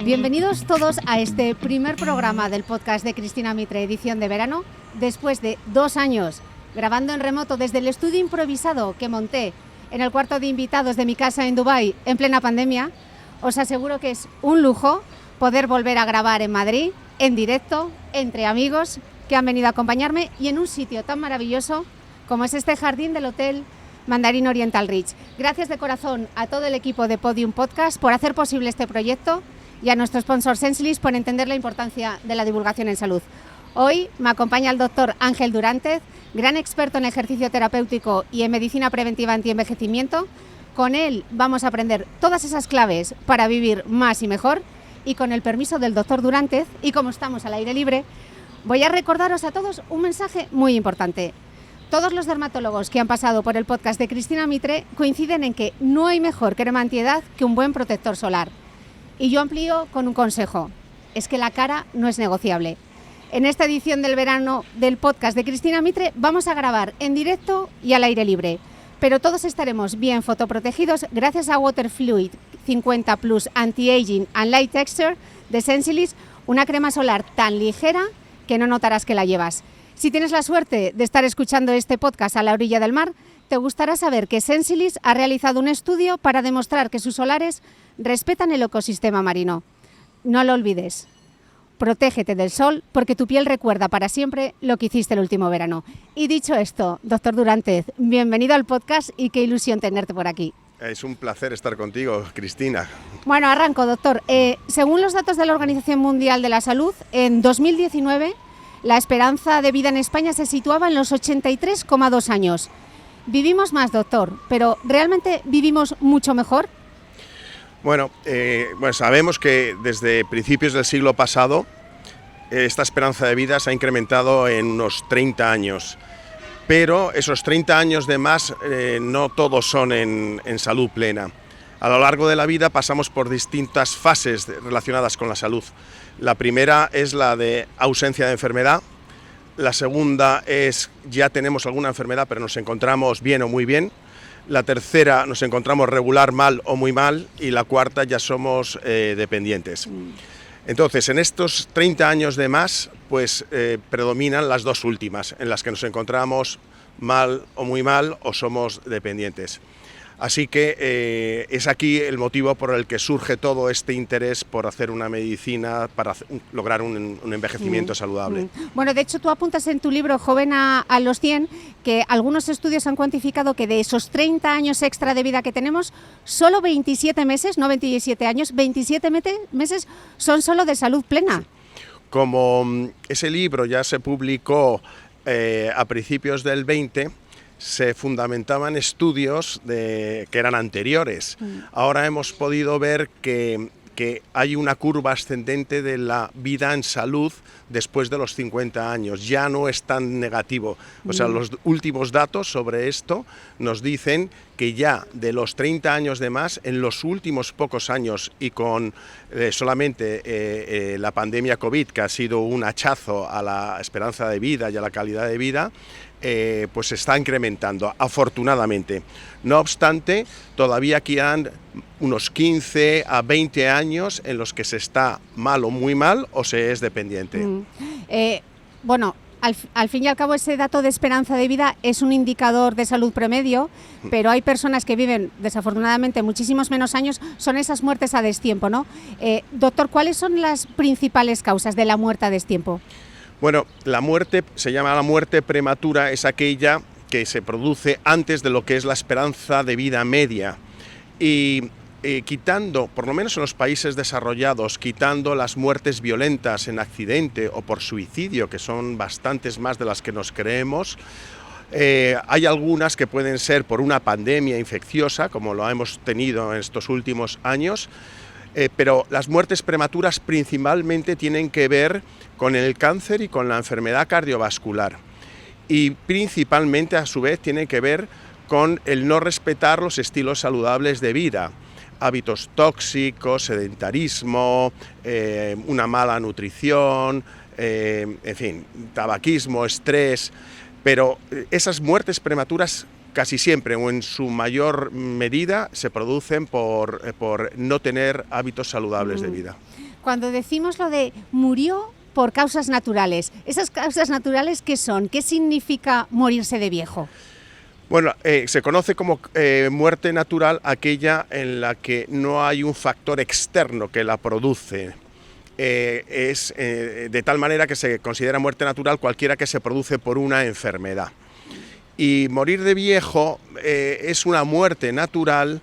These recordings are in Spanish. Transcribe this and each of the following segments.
Bienvenidos todos a este primer programa del podcast de Cristina Mitre, edición de verano, después de 2 años grabando en remoto desde el estudio improvisado que monté en el cuarto de invitados de mi casa en Dubái en plena pandemia. Os aseguro que es un lujo poder volver a grabar en Madrid, en directo, entre amigos que han venido a acompañarme y en un sitio tan maravilloso como es este jardín del Hotel Mandarín Oriental Ridge. Gracias de corazón a todo el equipo de Podium Podcast por hacer posible este proyecto y a nuestro sponsor Sensilis por entender la importancia de la divulgación en salud. Hoy me acompaña el doctor Ángel Durantez, gran experto en ejercicio terapéutico y en medicina preventiva antienvejecimiento. Con él vamos a aprender todas esas claves para vivir más y mejor, y con el permiso del doctor Durantez, y como estamos al aire libre, voy a recordaros a todos un mensaje muy importante. Todos los dermatólogos que han pasado por el podcast de Cristina Mitre coinciden en que no hay mejor crema antiedad que un buen protector solar. Y yo amplío con un consejo, es que la cara no es negociable. En esta edición del verano del podcast de Cristina Mitre vamos a grabar en directo y al aire libre, pero todos estaremos bien fotoprotegidos gracias a Waterfluid 50 Plus Anti-Aging and Light Texture de Sensilis, una crema solar tan ligera que no notarás que la llevas. Si tienes la suerte de estar escuchando este podcast a la orilla del mar, te gustará saber que Sensilis ha realizado un estudio para demostrar que sus solares respetan el ecosistema marino. No lo olvides. Protégete del sol porque tu piel recuerda para siempre lo que hiciste el último verano. Y dicho esto, doctor Durantez, bienvenido al podcast y qué ilusión tenerte por aquí. Es un placer estar contigo, Cristina. Bueno, arranco, doctor. Según los datos de la Organización Mundial de la Salud, en 2019 la esperanza de vida en España se situaba en los 83,2 años. Vivimos más, doctor, pero ¿realmente vivimos mucho mejor? Bueno, sabemos que desde principios del siglo pasado esta esperanza de vida se ha incrementado en unos 30 años, pero esos 30 años de más no todos son en salud plena. A lo largo de la vida pasamos por distintas fases relacionadas con la salud. La primera es la de ausencia de enfermedad, la segunda es ya tenemos alguna enfermedad pero nos encontramos bien o muy bien, la tercera nos encontramos regular, mal o muy mal, y la cuarta ya somos dependientes. Entonces, en estos 30 años de más, pues predominan las dos últimas, en las que nos encontramos mal o muy mal o somos dependientes. Así que es aquí el motivo por el que surge todo este interés por hacer una medicina para lograr un envejecimiento saludable. Bueno, de hecho tú apuntas en tu libro Joven a los 100 que algunos estudios han cuantificado que de esos 30 años extra de vida que tenemos, solo 27 meses, no 27 años, 27 meses son solo de salud plena. Sí. Como ese libro ya se publicó a principios del 20, se fundamentaban estudios que eran anteriores. Ahora hemos podido ver que hay una curva ascendente de la vida en salud después de los 50 años. Ya no es tan negativo. O sea, los últimos datos sobre esto nos dicen que ya de los 30 años de más, en los últimos pocos años y con solamente la pandemia COVID, que ha sido un hachazo a la esperanza de vida y a la calidad de vida, pues se está incrementando, afortunadamente. No obstante, todavía quedan unos 15 a 20 años en los que se está mal o muy mal o se es dependiente. Bueno, al fin y al cabo ese dato de esperanza de vida es un indicador de salud promedio, pero hay personas que viven desafortunadamente muchísimos menos años, son esas muertes a destiempo, ¿no? Doctor, ¿cuáles son las principales causas de la muerte a destiempo? Bueno, la muerte se llama la muerte prematura, es aquella que se produce antes de lo que es la esperanza de vida media. Y quitando, por lo menos en los países desarrollados, quitando las muertes violentas en accidente o por suicidio, que son bastantes más de las que nos creemos, hay algunas que pueden ser por una pandemia infecciosa, como lo hemos tenido en estos últimos años, pero las muertes prematuras principalmente tienen que ver con el cáncer y con la enfermedad cardiovascular, y principalmente a su vez tienen que ver con el no respetar los estilos saludables de vida, hábitos tóxicos, sedentarismo, una mala nutrición, en fin, tabaquismo, estrés, pero esas muertes prematuras casi siempre o en su mayor medida se producen por no tener hábitos saludables de vida. cuando decimos lo de murió por causas naturales, ¿esas causas naturales qué son? ¿Qué significa morirse de viejo? Bueno, se conoce como muerte natural aquella en la que no hay un factor externo que la produce. Es de tal manera que se considera muerte natural cualquiera que se produce por una enfermedad. Y morir de viejo es una muerte natural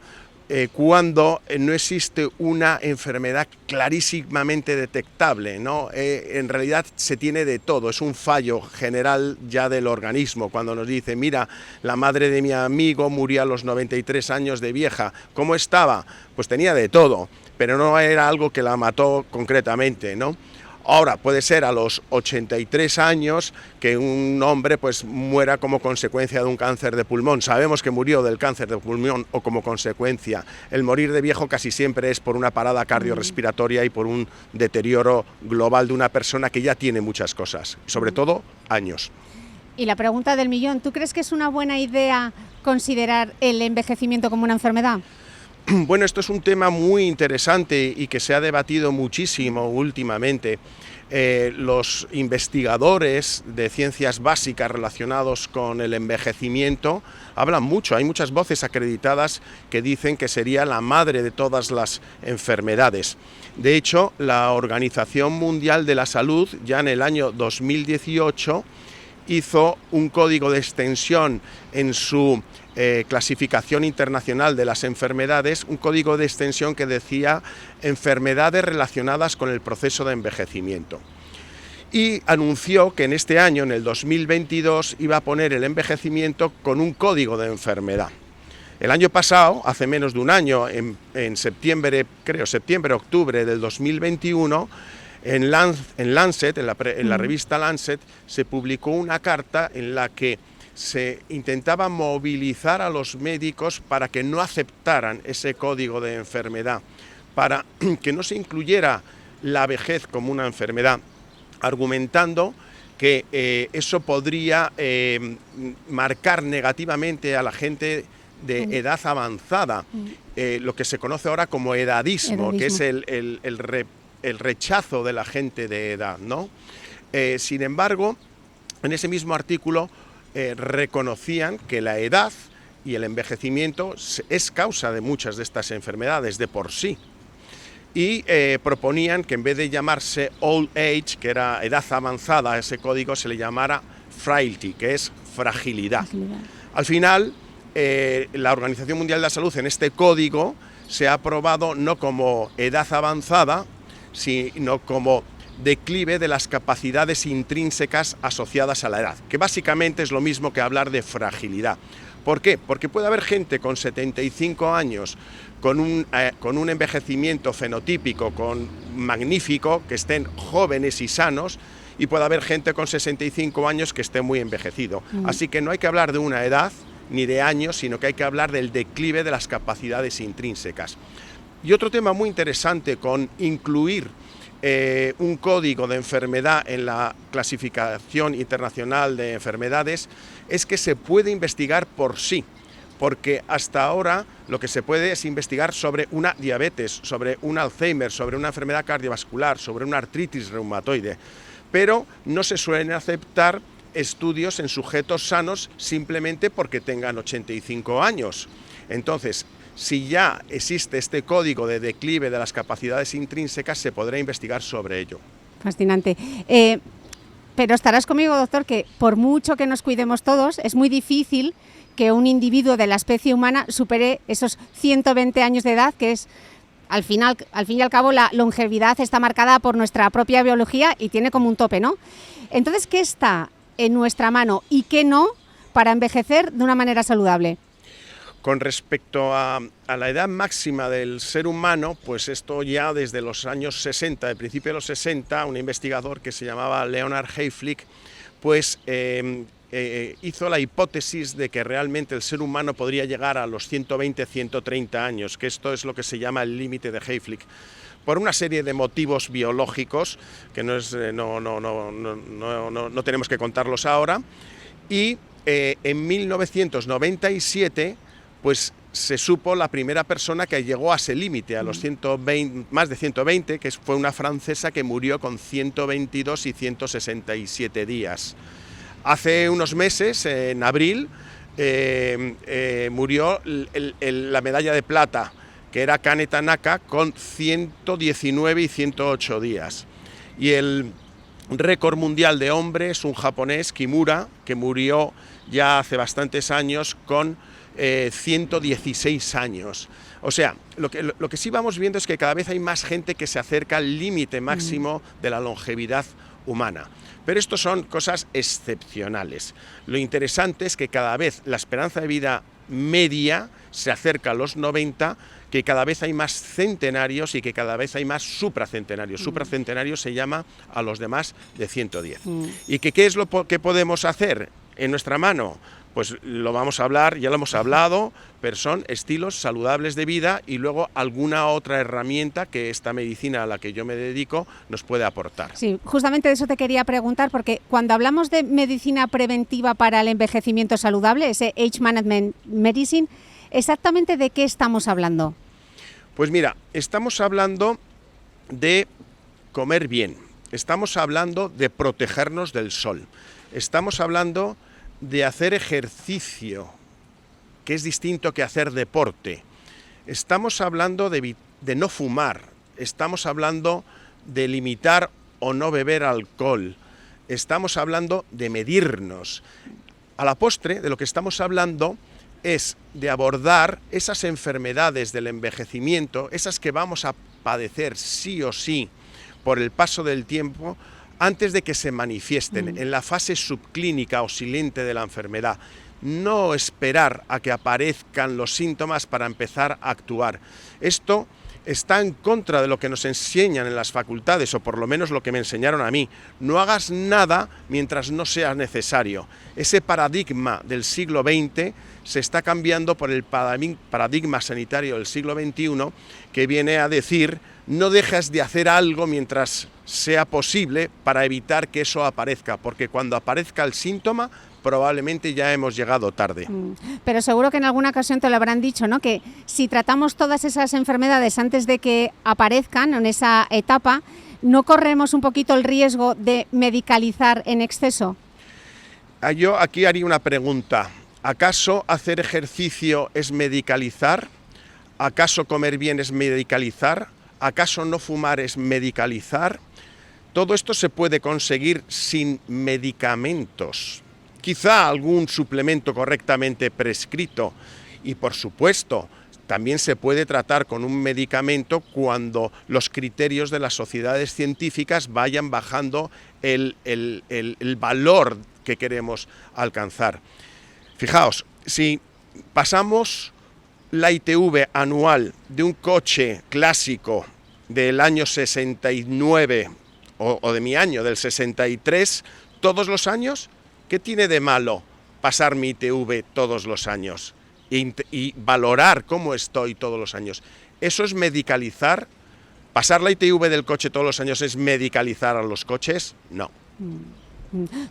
cuando no existe una enfermedad clarísimamente detectable, ¿no? En realidad se tiene de todo, es un fallo general ya del organismo, cuando nos dice, mira, la madre de mi amigo murió a los 93 años de vieja, ¿cómo estaba? Pues tenía de todo, pero no era algo que la mató concretamente, ¿no? Ahora, puede ser a los 83 años que un hombre pues muera como consecuencia de un cáncer de pulmón. Sabemos que murió del cáncer de pulmón o como consecuencia. El morir de viejo casi siempre es por una parada cardiorrespiratoria y por un deterioro global de una persona que ya tiene muchas cosas, sobre todo años. Y la pregunta del millón, ¿tú crees que es una buena idea considerar el envejecimiento como una enfermedad? Bueno, esto es un tema muy interesante y que se ha debatido muchísimo últimamente. Los investigadores de ciencias básicas relacionados con el envejecimiento hablan mucho, hay muchas voces acreditadas que dicen que sería la madre de todas las enfermedades. De hecho, la Organización Mundial de la Salud ya en el año 2018 hizo un código de extensión en su clasificación internacional de las enfermedades, un código de extensión que decía enfermedades relacionadas con el proceso de envejecimiento. Y anunció que en este año, en el 2022, iba a poner el envejecimiento con un código de enfermedad. El año pasado, hace menos de un año, en septiembre, octubre del 2021, en Lancet, en la revista Lancet, se publicó una carta en la que se intentaba movilizar a los médicos para que no aceptaran ese código de enfermedad, para que no se incluyera la vejez como una enfermedad, argumentando que eso podría marcar negativamente a la gente de edad avanzada, lo que se conoce ahora como edadismo. Que es el rechazo de la gente de edad, ¿no? Sin embargo, en ese mismo artículo reconocían que la edad y el envejecimiento es causa de muchas de estas enfermedades de por sí. Y proponían que en vez de llamarse old age, que era edad avanzada, a ese código se le llamara frailty, que es fragilidad. Al final, la Organización Mundial de la Salud en este código se ha aprobado no como edad avanzada, sino como declive de las capacidades intrínsecas asociadas a la edad, que básicamente es lo mismo que hablar de fragilidad. ¿Por qué? Porque puede haber gente con 75 años, con un envejecimiento fenotípico magnífico, que estén jóvenes y sanos, y puede haber gente con 65 años que esté muy envejecido. Así que no hay que hablar de una edad ni de años, sino que hay que hablar del declive de las capacidades intrínsecas. Y otro tema muy interesante con incluir un código de enfermedad en la clasificación internacional de enfermedades es que se puede investigar por sí, porque hasta ahora lo que se puede es investigar sobre una diabetes, sobre un Alzheimer, sobre una enfermedad cardiovascular, sobre una artritis reumatoide, pero no se suelen aceptar estudios en sujetos sanos simplemente porque tengan 85 años. Entonces, si ya existe este código de declive de las capacidades intrínsecas, se podrá investigar sobre ello. Fascinante. Pero estarás conmigo, doctor, que por mucho que nos cuidemos todos, es muy difícil que un individuo de la especie humana supere esos 120 años de edad, que es, al fin y al cabo, la longevidad está marcada por nuestra propia biología y tiene como un tope, ¿no? Entonces, ¿qué está en nuestra mano y qué no para envejecer de una manera saludable? Con respecto a la edad máxima del ser humano, pues esto ya desde los años 60, al principio de los 60, un investigador que se llamaba Leonard Hayflick, pues hizo la hipótesis de que realmente el ser humano podría llegar a los 120-130 años, que esto es lo que se llama el límite de Hayflick, por una serie de motivos biológicos, que no tenemos que contarlos ahora, y en 1997 pues se supo la primera persona que llegó a ese límite, a los 120, más de 120, que fue una francesa que murió con 122 y 167 días. Hace unos meses, en abril, murió la medalla de plata, que era Kane Tanaka, con 119 y 108 días. Y el récord mundial de hombre es un japonés, Kimura, que murió ya hace bastantes años con 116 años. O sea, lo que sí vamos viendo es que cada vez hay más gente que se acerca al límite máximo de la longevidad humana. Pero esto son cosas excepcionales. Lo interesante es que cada vez la esperanza de vida media se acerca a los 90, que cada vez hay más centenarios y que cada vez hay más supracentenarios. Supracentenarios se llama a los demás de 110. ¿Y qué es lo que podemos hacer en nuestra mano? Pues lo vamos a hablar, ya lo hemos hablado, pero son estilos saludables de vida y luego alguna otra herramienta que esta medicina a la que yo me dedico nos puede aportar. Sí, justamente de eso te quería preguntar, porque cuando hablamos de medicina preventiva para el envejecimiento saludable, ese Age Management Medicine, ¿exactamente de qué estamos hablando? Pues mira, estamos hablando de comer bien, estamos hablando de protegernos del sol, estamos hablando de hacer ejercicio, que es distinto que hacer deporte. Estamos hablando de no fumar, estamos hablando de limitar o no beber alcohol, estamos hablando de medirnos. A la postre, de lo que estamos hablando es de abordar esas enfermedades del envejecimiento, esas que vamos a padecer sí o sí por el paso del tiempo, antes de que se manifiesten en la fase subclínica o silente de la enfermedad. No esperar a que aparezcan los síntomas para empezar a actuar. Esto está en contra de lo que nos enseñan en las facultades, o por lo menos lo que me enseñaron a mí. No hagas nada mientras no sea necesario. Ese paradigma del siglo XX se está cambiando por el paradigma sanitario del siglo XXI, que viene a decir: no dejes de hacer algo mientras sea posible para evitar que eso aparezca, porque cuando aparezca el síntoma probablemente ya hemos llegado tarde. Pero seguro que en alguna ocasión te lo habrán dicho, ¿no? Que si tratamos todas esas enfermedades antes de que aparezcan en esa etapa, ¿no corremos un poquito el riesgo de medicalizar en exceso? Yo aquí haría una pregunta. ¿Acaso hacer ejercicio es medicalizar? ¿Acaso comer bien es medicalizar? ¿Acaso no fumar es medicalizar? Todo esto se puede conseguir sin medicamentos. Quizá algún suplemento correctamente prescrito y, por supuesto, también se puede tratar con un medicamento cuando los criterios de las sociedades científicas vayan bajando el valor que queremos alcanzar. Fijaos, si pasamos la ITV anual de un coche clásico del año 69 o de mi año, del 63, todos los años, ¿qué tiene de malo pasar mi ITV todos los años y valorar cómo estoy todos los años? ¿Eso es medicalizar? ¿Pasar la ITV del coche todos los años es medicalizar a los coches? No.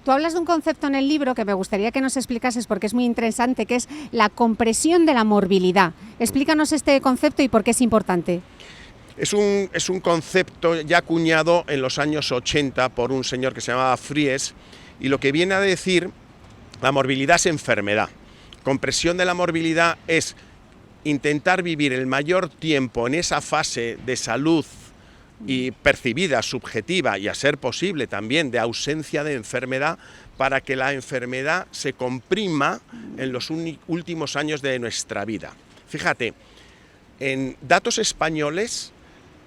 Tú hablas de un concepto en el libro que me gustaría que nos explicases porque es muy interesante, que es la compresión de la morbilidad. Explícanos este concepto y por qué es importante. Es un concepto ya acuñado en los años 80 por un señor que se llamaba Fries, y lo que viene a decir: la morbilidad es enfermedad. Compresión de la morbilidad es intentar vivir el mayor tiempo en esa fase de salud y percibida, subjetiva, y a ser posible también de ausencia de enfermedad, para que la enfermedad se comprima en los últimos años de nuestra vida. Fíjate, en datos españoles,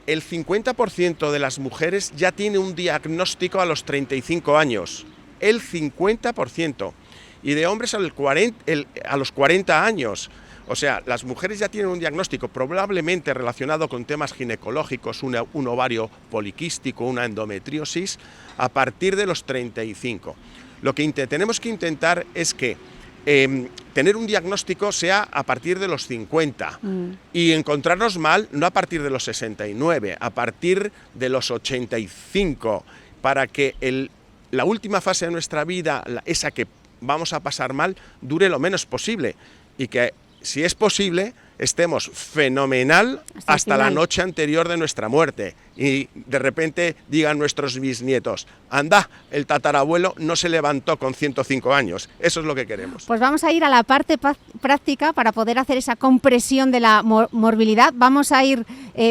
el 50% de las mujeres ya tiene un diagnóstico a los 35 años. El 50%. Y de hombres a los 40 años. O sea, las mujeres ya tienen un diagnóstico probablemente relacionado con temas ginecológicos, un ovario poliquístico, una endometriosis, a partir de los 35. Lo que tenemos que intentar es que tener un diagnóstico sea a partir de los 50 y encontrarnos mal no a partir de los 69, a partir de los 85, para que la última fase de nuestra vida, esa que vamos a pasar mal, dure lo menos posible y que, si es posible, estemos fenomenal hasta la noche anterior de nuestra muerte y de repente digan nuestros bisnietos, anda, el tatarabuelo no se levantó con 105 años, eso es lo que queremos. Pues vamos a ir a la parte práctica para poder hacer esa compresión de la morbilidad, vamos a ir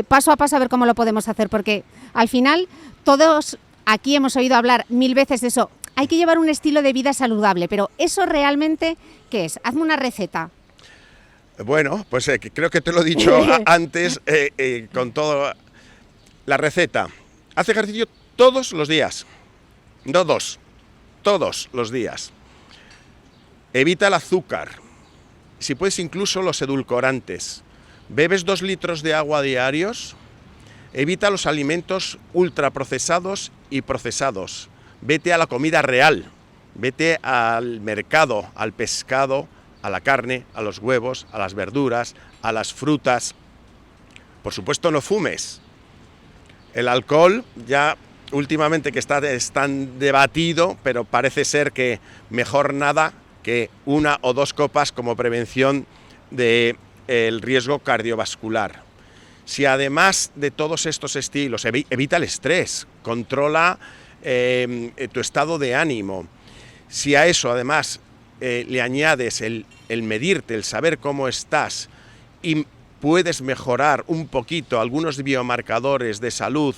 paso a paso a ver cómo lo podemos hacer, porque al final todos aquí hemos oído hablar 1000 veces de eso, hay que llevar un estilo de vida saludable, pero ¿eso realmente qué es? Hazme una receta. Bueno, pues creo que te lo he dicho antes con todo. La receta. Haz ejercicio todos los días. No dos. Todos los días. Evita el azúcar. Si puedes, incluso los edulcorantes. Bebes 2 litros de agua diarios. Evita los alimentos ultraprocesados y procesados. Vete a la comida real. Vete al mercado, al pescado, a la carne, a los huevos, a las verduras, a las frutas. Por supuesto, no fumes. El alcohol, ya últimamente que está tan debatido, pero parece ser que mejor nada que 1 o 2 copas como prevención del riesgo cardiovascular. Si además de todos estos estilos, evita el estrés, controla tu estado de ánimo. Si a eso además le añades el medirte, el saber cómo estás y puedes mejorar un poquito algunos biomarcadores de salud,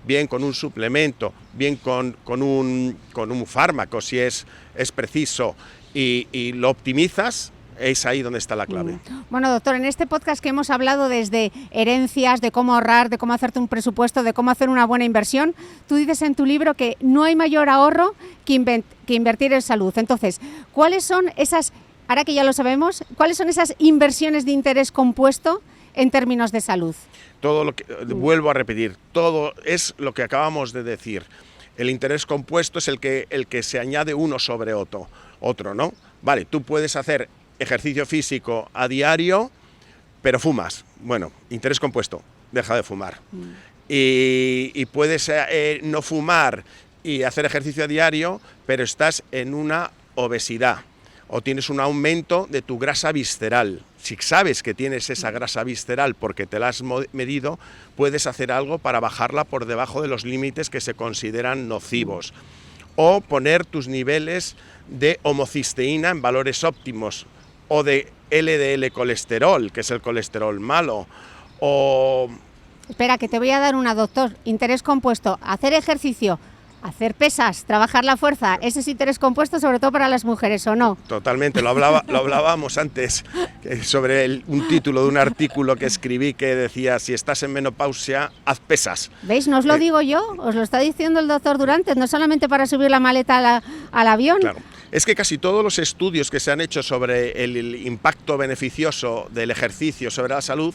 bien con un suplemento, bien con un fármaco si es preciso y lo optimizas, es ahí donde está la clave. Bueno, doctor, en este podcast que hemos hablado desde herencias, de cómo ahorrar, de cómo hacerte un presupuesto, de cómo hacer una buena inversión, tú dices en tu libro que no hay mayor ahorro que invertir en salud. Entonces, ¿cuáles son esas, ahora que ya lo sabemos, cuáles son esas inversiones de interés compuesto en términos de salud? Todo lo que, vuelvo a repetir, todo es lo que acabamos de decir. El interés compuesto es el que se añade uno sobre otro, ¿no? Vale, tú puedes hacer ejercicio físico a diario, pero fumas. Bueno, interés compuesto, deja de fumar. Y puedes no fumar y hacer ejercicio a diario, pero estás en una obesidad o tienes un aumento de tu grasa visceral. Si sabes que tienes esa grasa visceral porque te la has medido, puedes hacer algo para bajarla por debajo de los límites que se consideran nocivos. O poner tus niveles de homocisteína en valores óptimos, o de LDL colesterol, que es el colesterol malo, o... Espera, que te voy a dar una, doctor. Interés compuesto, hacer ejercicio, hacer pesas, trabajar la fuerza, ese es interés compuesto, sobre todo para las mujeres, ¿o no? Totalmente, lo hablábamos antes sobre un título de un artículo que escribí que decía, si estás en menopausia, haz pesas. ¿Veis? No os lo digo yo, os lo está diciendo el doctor Durantes, no solamente para subir la maleta al avión. Claro. Es que casi todos los estudios que se han hecho sobre el impacto beneficioso del ejercicio sobre la salud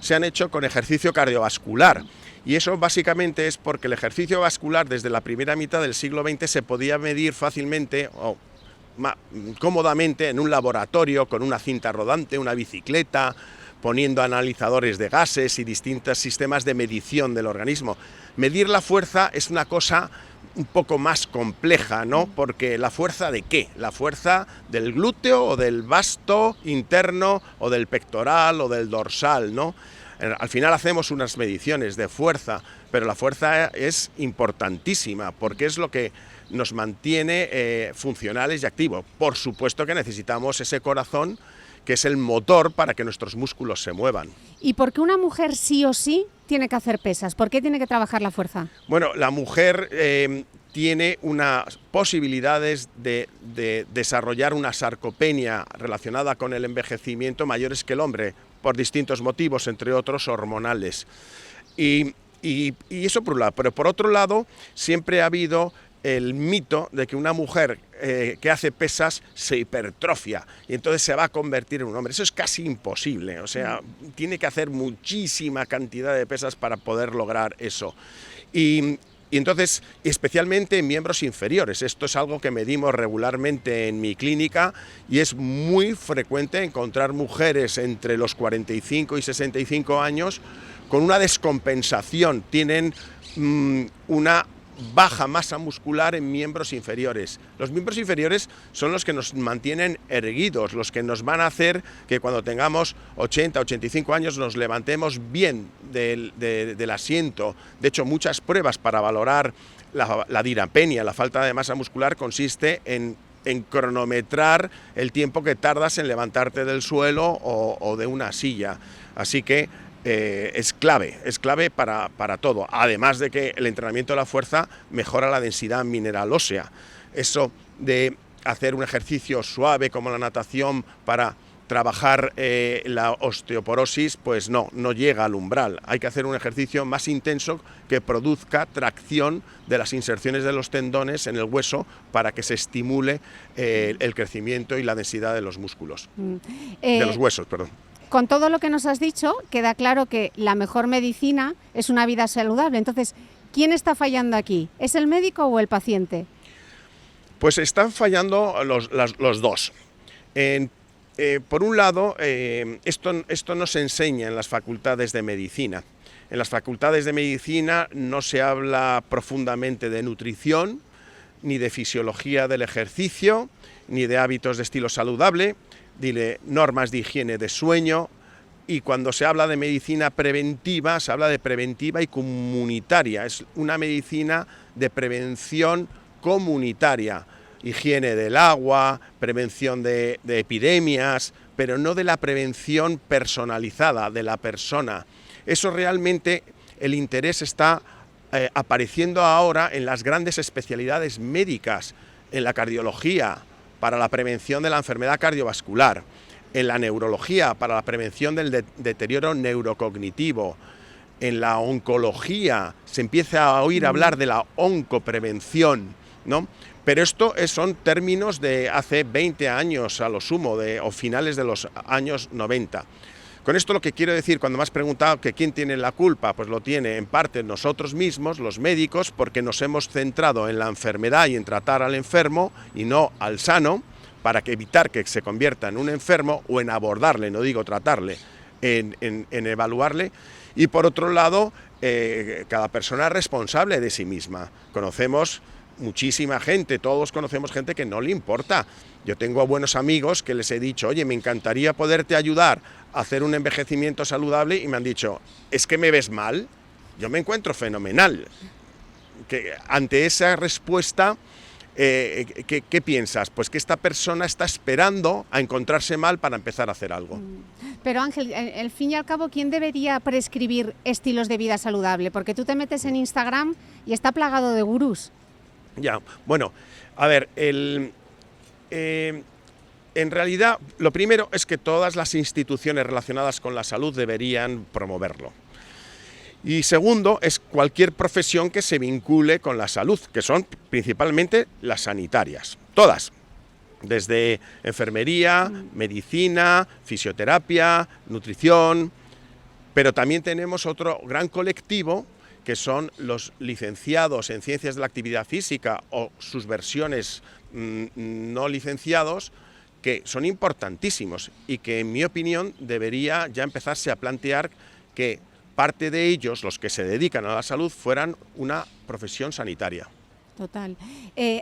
se han hecho con ejercicio cardiovascular. Y eso básicamente es porque el ejercicio vascular desde la primera mitad del siglo XX se podía medir fácilmente o cómodamente en un laboratorio con una cinta rodante, una bicicleta, poniendo analizadores de gases y distintos sistemas de medición del organismo. Medir la fuerza es una cosa un poco más compleja, ¿no? Porque ¿la fuerza de qué? ¿La fuerza del glúteo o del vasto interno o del pectoral o del dorsal, ¿no? Al final hacemos unas mediciones de fuerza, pero la fuerza es importantísima porque es lo que nos mantiene funcionales y activos. Por supuesto que necesitamos ese corazón que es el motor para que nuestros músculos se muevan. ¿Y por qué una mujer sí o sí tiene que hacer pesas? ¿Por qué tiene que trabajar la fuerza? Bueno, la mujer tiene unas posibilidades de desarrollar una sarcopenia relacionada con el envejecimiento mayores que el hombre, por distintos motivos, entre otros hormonales. Y eso por un lado, pero por otro lado siempre ha habido el mito de que una mujer que hace pesas se hipertrofia y entonces se va a convertir en un hombre. Eso es casi imposible, o sea, tiene que hacer muchísima cantidad de pesas para poder lograr eso. Y entonces, especialmente en miembros inferiores, esto es algo que medimos regularmente en mi clínica y es muy frecuente encontrar mujeres entre los 45 y 65 años con una descompensación, tienen una baja masa muscular en miembros inferiores. Los miembros inferiores son los que nos mantienen erguidos, los que nos van a hacer que cuando tengamos 80, 85 años nos levantemos bien del asiento. De hecho, muchas pruebas para valorar la dirapenia, la falta de masa muscular, consiste en cronometrar el tiempo que tardas en levantarte del suelo o de una silla. Así que es clave para todo, además de que el entrenamiento de la fuerza mejora la densidad mineral ósea. Eso de hacer un ejercicio suave como la natación para trabajar la osteoporosis, pues no llega al umbral. Hay que hacer un ejercicio más intenso que produzca tracción de las inserciones de los tendones en el hueso para que se estimule el crecimiento y la densidad de los músculos, de los huesos, perdón. Con todo lo que nos has dicho, queda claro que la mejor medicina es una vida saludable. Entonces, ¿quién está fallando aquí? ¿Es el médico o el paciente? Pues están fallando los dos. Por un lado, esto no se enseña en las facultades de medicina. En las facultades de medicina no se habla profundamente de nutrición, ni de fisiología del ejercicio, ni de hábitos de estilo saludable, de normas de higiene de sueño, y cuando se habla de medicina preventiva, se habla de preventiva y comunitaria. Es una medicina de prevención comunitaria, higiene del agua, prevención de epidemias, pero no de la prevención personalizada de la persona. Eso realmente, el interés está apareciendo ahora en las grandes especialidades médicas, en la cardiología, para la prevención de la enfermedad cardiovascular, en la neurología, para la prevención del deterioro neurocognitivo, en la oncología, se empieza a oír hablar de la oncoprevención, ¿no? Pero esto son términos de hace 20 años a lo sumo, o finales de los años 90. Con esto lo que quiero decir, cuando me has preguntado que quién tiene la culpa, pues lo tiene en parte nosotros mismos, los médicos, porque nos hemos centrado en la enfermedad y en tratar al enfermo y no al sano, para evitar que se convierta en un enfermo, o en abordarle, no digo tratarle, en evaluarle. Y por otro lado, cada persona es responsable de sí misma. Conocemos muchísima gente, todos conocemos gente que no le importa. Yo tengo buenos amigos que les he dicho, oye, me encantaría poderte ayudar a hacer un envejecimiento saludable, y me han dicho, ¿es que me ves mal? Yo me encuentro fenomenal. Que ante esa respuesta, ¿qué piensas? Pues que esta persona está esperando a encontrarse mal para empezar a hacer algo. Pero Ángel, al fin y al cabo, ¿quién debería prescribir estilos de vida saludable? Porque tú te metes en Instagram y está plagado de gurús. Ya, bueno, a ver, en realidad lo primero es que todas las instituciones relacionadas con la salud deberían promoverlo. Y segundo, es cualquier profesión que se vincule con la salud, que son principalmente las sanitarias, todas, desde enfermería, medicina, fisioterapia, nutrición, pero también tenemos otro gran colectivo que son los licenciados en ciencias de la actividad física o sus versiones no licenciados, que son importantísimos y que en mi opinión debería ya empezarse a plantear que parte de ellos, los que se dedican a la salud, fueran una profesión sanitaria. Total.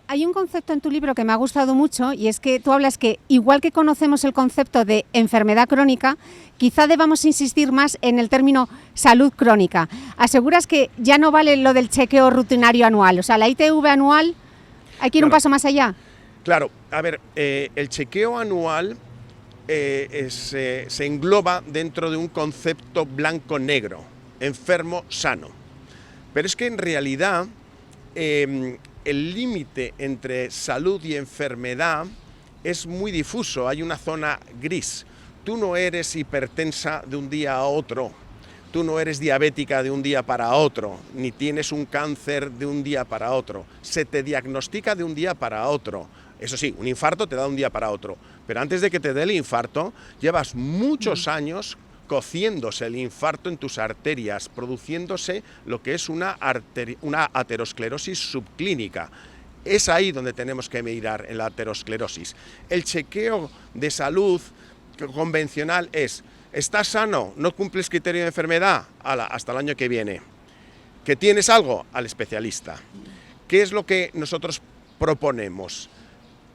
Hay un concepto en tu libro que me ha gustado mucho, y es que tú hablas que, igual que conocemos el concepto de enfermedad crónica, quizá debamos insistir más en el término salud crónica. Aseguras que ya no vale lo del chequeo rutinario anual, o sea, la ITV anual, hay que ir un paso más allá. Claro, a ver, el chequeo anual se engloba dentro de un concepto blanco-negro, enfermo, sano. Pero es que en realidad el límite entre salud y enfermedad es muy difuso, hay una zona gris. Tú no eres hipertensa de un día a otro, tú no eres diabética de un día para otro, ni tienes un cáncer de un día para otro. Se te diagnostica de un día para otro. Eso sí, un infarto te da de un día para otro, pero antes de que te dé el infarto, llevas muchos años cociéndose el infarto en tus arterias, produciéndose lo que es una aterosclerosis subclínica. Es ahí donde tenemos que mirar, en la aterosclerosis. El chequeo de salud convencional es, ¿estás sano? ¿No cumples criterio de enfermedad? Hasta el año que viene. ¿Que tienes algo? Al especialista. ¿Qué es lo que nosotros proponemos?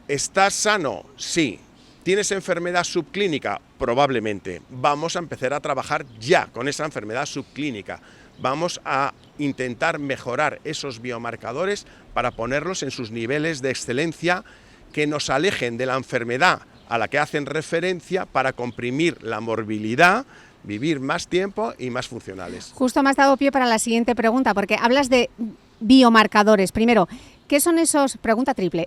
¿Estás sano? Sí. ¿Tienes enfermedad subclínica? Probablemente. Vamos a empezar a trabajar ya con esa enfermedad subclínica. Vamos a intentar mejorar esos biomarcadores para ponerlos en sus niveles de excelencia que nos alejen de la enfermedad a la que hacen referencia para comprimir la morbilidad, vivir más tiempo y más funcionales. Justo me has dado pie para la siguiente pregunta, porque hablas de biomarcadores. Primero, ¿qué son esos, pregunta triple,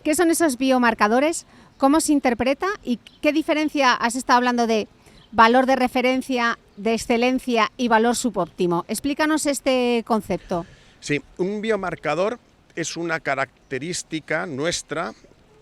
¿qué son esos biomarcadores? ¿Cómo se interpreta? ¿Y qué diferencia has estado hablando de valor de referencia, de excelencia y valor subóptimo? Explícanos este concepto. Sí, un biomarcador es una característica nuestra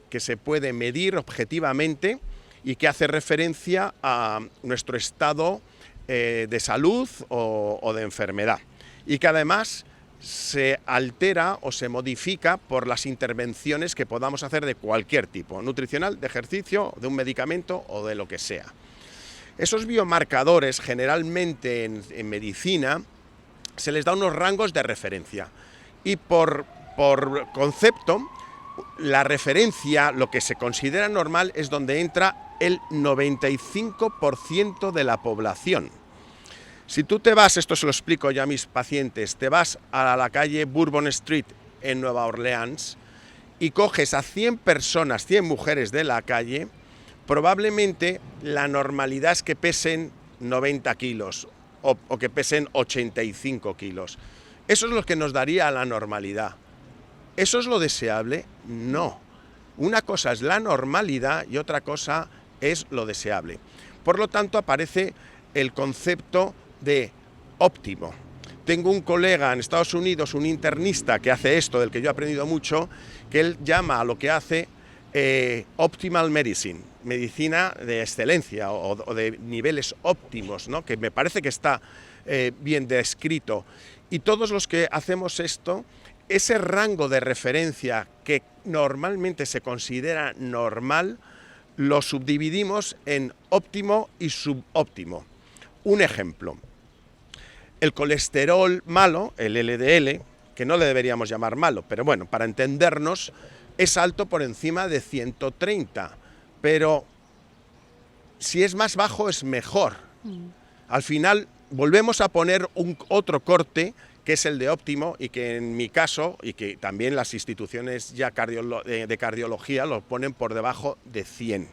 que se puede medir objetivamente y que hace referencia a nuestro estado de salud o de enfermedad, y que además se altera o se modifica por las intervenciones que podamos hacer de cualquier tipo, nutricional, de ejercicio, de un medicamento o de lo que sea. Esos biomarcadores generalmente en medicina se les da unos rangos de referencia y por concepto la referencia, lo que se considera normal, es donde entra el 95% de la población. Si tú te vas, esto se lo explico ya a mis pacientes, te vas a la calle Bourbon Street en Nueva Orleans y coges a 100 personas, 100 mujeres de la calle, probablemente la normalidad es que pesen 90 kilos o que pesen 85 kilos. Eso es lo que nos daría la normalidad. ¿Eso es lo deseable? No. Una cosa es la normalidad y otra cosa es lo deseable. Por lo tanto, aparece el concepto de óptimo. Tengo un colega en Estados Unidos, un internista que hace esto, del que yo he aprendido mucho, que él llama a lo que hace optimal medicine, medicina de excelencia o de niveles óptimos, ¿no? Que me parece que está bien descrito. Y todos los que hacemos esto, ese rango de referencia que normalmente se considera normal, lo subdividimos en óptimo y subóptimo. Un ejemplo, el colesterol malo, el LDL, que no le deberíamos llamar malo, pero bueno, para entendernos, es alto por encima de 130, pero si es más bajo es mejor. Al final volvemos a poner otro corte, que es el de óptimo, y que en mi caso, y que también las instituciones ya de cardiología lo ponen por debajo de 100.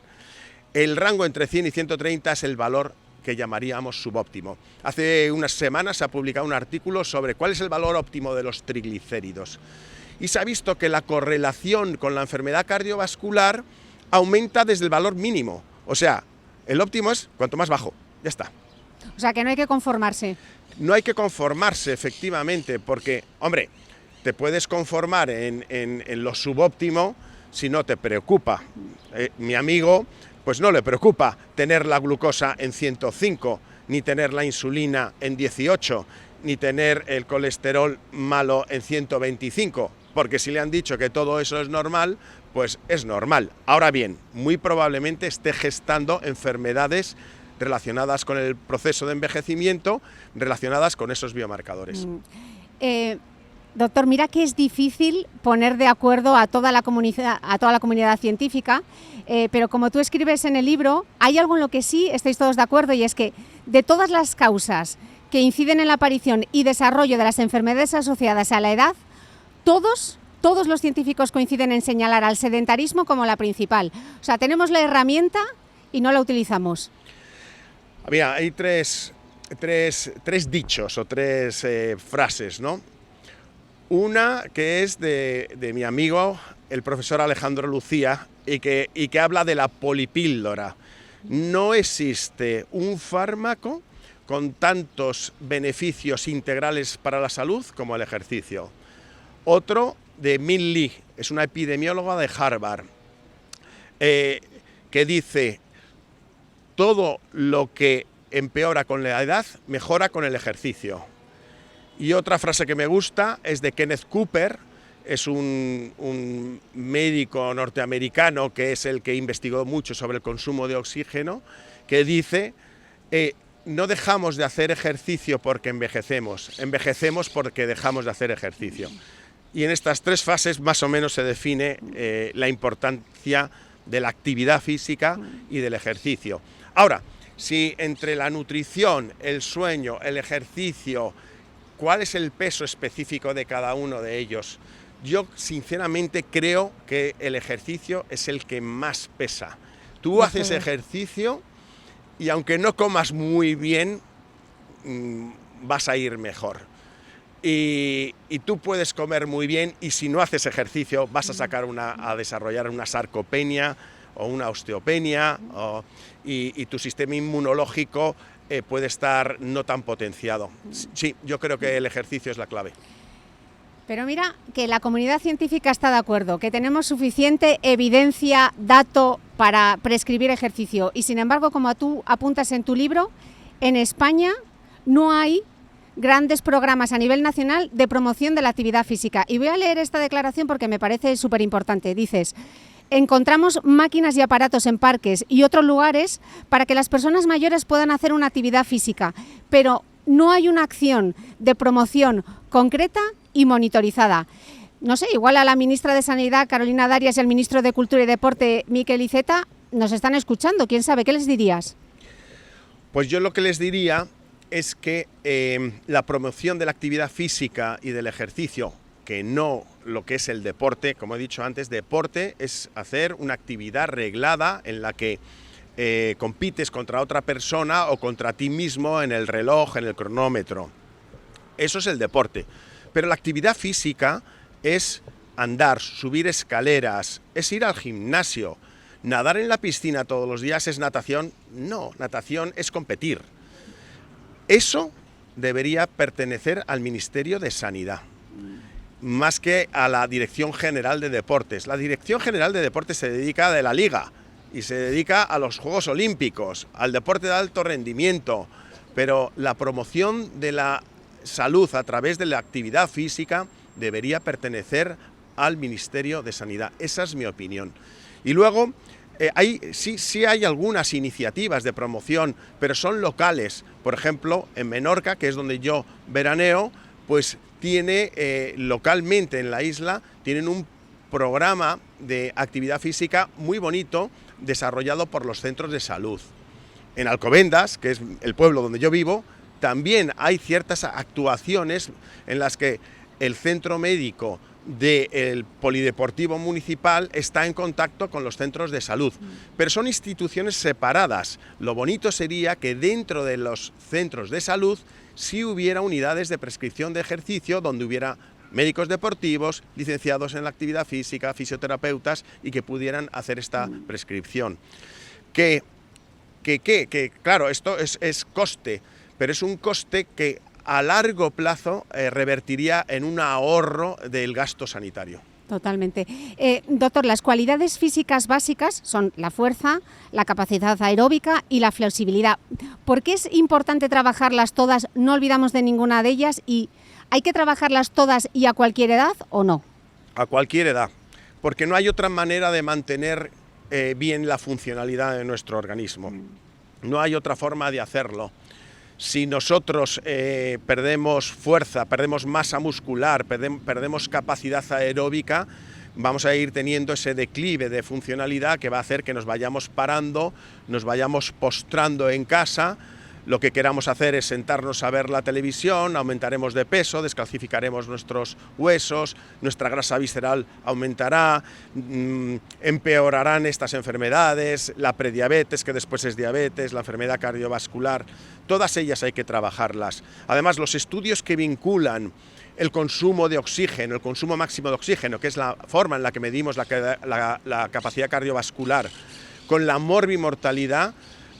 El rango entre 100 y 130 es el valor que llamaríamos subóptimo. Hace unas semanas se ha publicado un artículo sobre cuál es el valor óptimo de los triglicéridos. Y se ha visto que la correlación con la enfermedad cardiovascular aumenta desde el valor mínimo. O sea, el óptimo es cuanto más bajo, ya está. O sea, que no hay que conformarse. No hay que conformarse, efectivamente, porque, hombre, te puedes conformar en lo subóptimo si no te preocupa. Mi amigo, pues no le preocupa tener la glucosa en 105, ni tener la insulina en 18, ni tener el colesterol malo en 125, porque si le han dicho que todo eso es normal, pues es normal. Ahora bien, muy probablemente esté gestando enfermedades relacionadas con el proceso de envejecimiento, relacionadas con esos biomarcadores. Doctor, mira que es difícil poner de acuerdo a toda la comunidad científica, pero como tú escribes en el libro, hay algo en lo que sí estáis todos de acuerdo, y es que de todas las causas que inciden en la aparición y desarrollo de las enfermedades asociadas a la edad, todos los científicos coinciden en señalar al sedentarismo como la principal. O sea, tenemos la herramienta y no la utilizamos. Mira, hay tres dichos o tres frases, ¿no? Una que es de mi amigo, el profesor Alejandro Lucía, y que habla de la polipíldora. No existe un fármaco con tantos beneficios integrales para la salud como el ejercicio. Otro de Min Lee, es una epidemióloga de Harvard, que dice: todo lo que empeora con la edad mejora con el ejercicio. Y otra frase que me gusta es de Kenneth Cooper, es un médico norteamericano que es el que investigó mucho sobre el consumo de oxígeno, que dice: no dejamos de hacer ejercicio porque envejecemos, envejecemos porque dejamos de hacer ejercicio. Y en estas 3 fases más o menos se define la importancia de la actividad física y del ejercicio. Ahora, si entre la nutrición, el sueño, el ejercicio, ¿cuál es el peso específico de cada uno de ellos? Yo sinceramente creo que el ejercicio es el que más pesa. Tú haces ejercicio y aunque no comas muy bien, vas a ir mejor. Y tú puedes comer muy bien y si no haces ejercicio vas a desarrollar una sarcopenia o una osteopenia y tu sistema inmunológico puede estar no tan potenciado. Sí, yo creo que el ejercicio es la clave. Pero mira que la comunidad científica está de acuerdo, que tenemos suficiente evidencia, dato para prescribir ejercicio y sin embargo, como tú apuntas en tu libro, en España no hay grandes programas a nivel nacional de promoción de la actividad física. Y voy a leer esta declaración porque me parece súper importante. Dices: encontramos máquinas y aparatos en parques y otros lugares para que las personas mayores puedan hacer una actividad física, pero no hay una acción de promoción concreta y monitorizada. No sé, igual a la ministra de Sanidad, Carolina Darias, y al ministro de Cultura y Deporte, Miquel Iceta, nos están escuchando. ¿Quién sabe? ¿Qué les dirías? Pues yo lo que les diría es que la promoción de la actividad física y del ejercicio, que no lo que es el deporte, como he dicho antes, deporte es hacer una actividad reglada en la que compites contra otra persona o contra ti mismo en el reloj, en el cronómetro. Eso es el deporte. Pero la actividad física es andar, subir escaleras, es ir al gimnasio. ¿Nadar en la piscina todos los días es natación? No, natación es competir. Eso debería pertenecer al Ministerio de Sanidad, más que a la Dirección General de Deportes. La Dirección General de Deportes se dedica a la Liga y se dedica a los Juegos Olímpicos, al deporte de alto rendimiento, pero la promoción de la salud a través de la actividad física debería pertenecer al Ministerio de Sanidad. Esa es mi opinión. Y luego, sí hay algunas iniciativas de promoción, pero son locales. Por ejemplo, en Menorca, que es donde yo veraneo, pues tiene localmente en la isla, tienen un programa de actividad física muy bonito, desarrollado por los centros de salud. En Alcobendas, que es el pueblo donde yo vivo, también hay ciertas actuaciones en las que el centro médico del polideportivo municipal está en contacto con los centros de salud, pero son instituciones separadas. Lo bonito sería que dentro de los centros de salud sí hubiera unidades de prescripción de ejercicio donde hubiera médicos deportivos, licenciados en la actividad física, fisioterapeutas y que pudieran hacer esta prescripción. Que claro, esto es coste, pero es un coste que a largo plazo revertiría en un ahorro del gasto sanitario. Totalmente. Doctor, las cualidades físicas básicas son la fuerza, la capacidad aeróbica y la flexibilidad. ¿Por qué es importante trabajarlas todas? No olvidamos de ninguna de ellas y ¿hay que trabajarlas todas y a cualquier edad o no? A cualquier edad, porque no hay otra manera de mantener bien la funcionalidad de nuestro organismo. No hay otra forma de hacerlo. Si nosotros perdemos fuerza, perdemos masa muscular, perdemos capacidad aeróbica, vamos a ir teniendo ese declive de funcionalidad que va a hacer que nos vayamos parando, nos vayamos postrando en casa. Lo que queramos hacer es sentarnos a ver la televisión, aumentaremos de peso, descalcificaremos nuestros huesos, nuestra grasa visceral aumentará, empeorarán estas enfermedades, la prediabetes, que después es diabetes, la enfermedad cardiovascular, todas ellas hay que trabajarlas. Además, los estudios que vinculan el consumo de oxígeno, el consumo máximo de oxígeno, que es la forma en la que medimos la capacidad cardiovascular, con la morbimortalidad,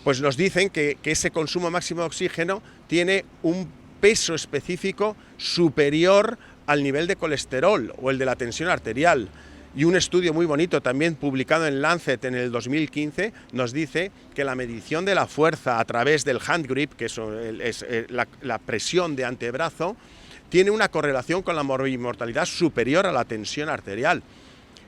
pues nos dicen que ese consumo máximo de oxígeno tiene un peso específico superior al nivel de colesterol o el de la tensión arterial. Y un estudio muy bonito también publicado en Lancet en el 2015 nos dice que la medición de la fuerza a través del hand grip, que es la presión de antebrazo, tiene una correlación con la morbimortalidad superior a la tensión arterial.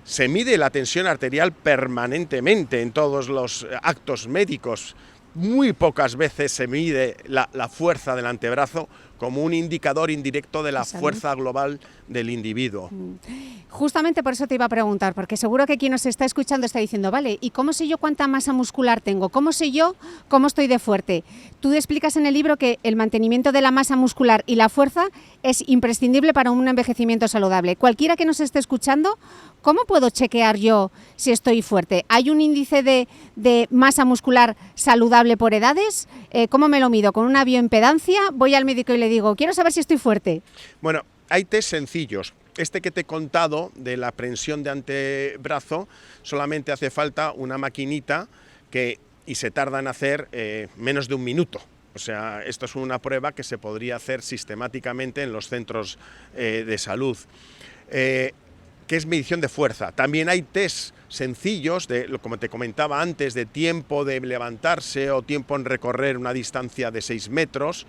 Se mide la tensión arterial permanentemente en todos los actos médicos. Muy pocas veces se mide la fuerza del antebrazo como un indicador indirecto de la Salud. fuerza global del individuo. Justamente por eso te iba a preguntar, porque seguro que quien nos está escuchando está diciendo, vale, ¿y cómo sé yo cuánta masa muscular tengo? ¿Cómo sé yo cómo estoy de fuerte? Tú explicas en el libro que el mantenimiento de la masa muscular y la fuerza es imprescindible para un envejecimiento saludable. Cualquiera que nos esté escuchando, ¿cómo puedo chequear yo si estoy fuerte? ¿Hay un índice de masa muscular saludable por edades? ¿Cómo me lo mido? ¿Con una bioimpedancia? Voy al médico y le digo, quiero saber si estoy fuerte. Bueno, hay test sencillos. Este que te he contado de la prensión de antebrazo, solamente hace falta una maquinita y se tarda en hacer menos de un minuto. O sea, esto es una prueba que se podría hacer sistemáticamente en los centros de salud, que es medición de fuerza. También hay test sencillos, como te comentaba antes, de tiempo de levantarse o tiempo en recorrer una distancia de 6 metros,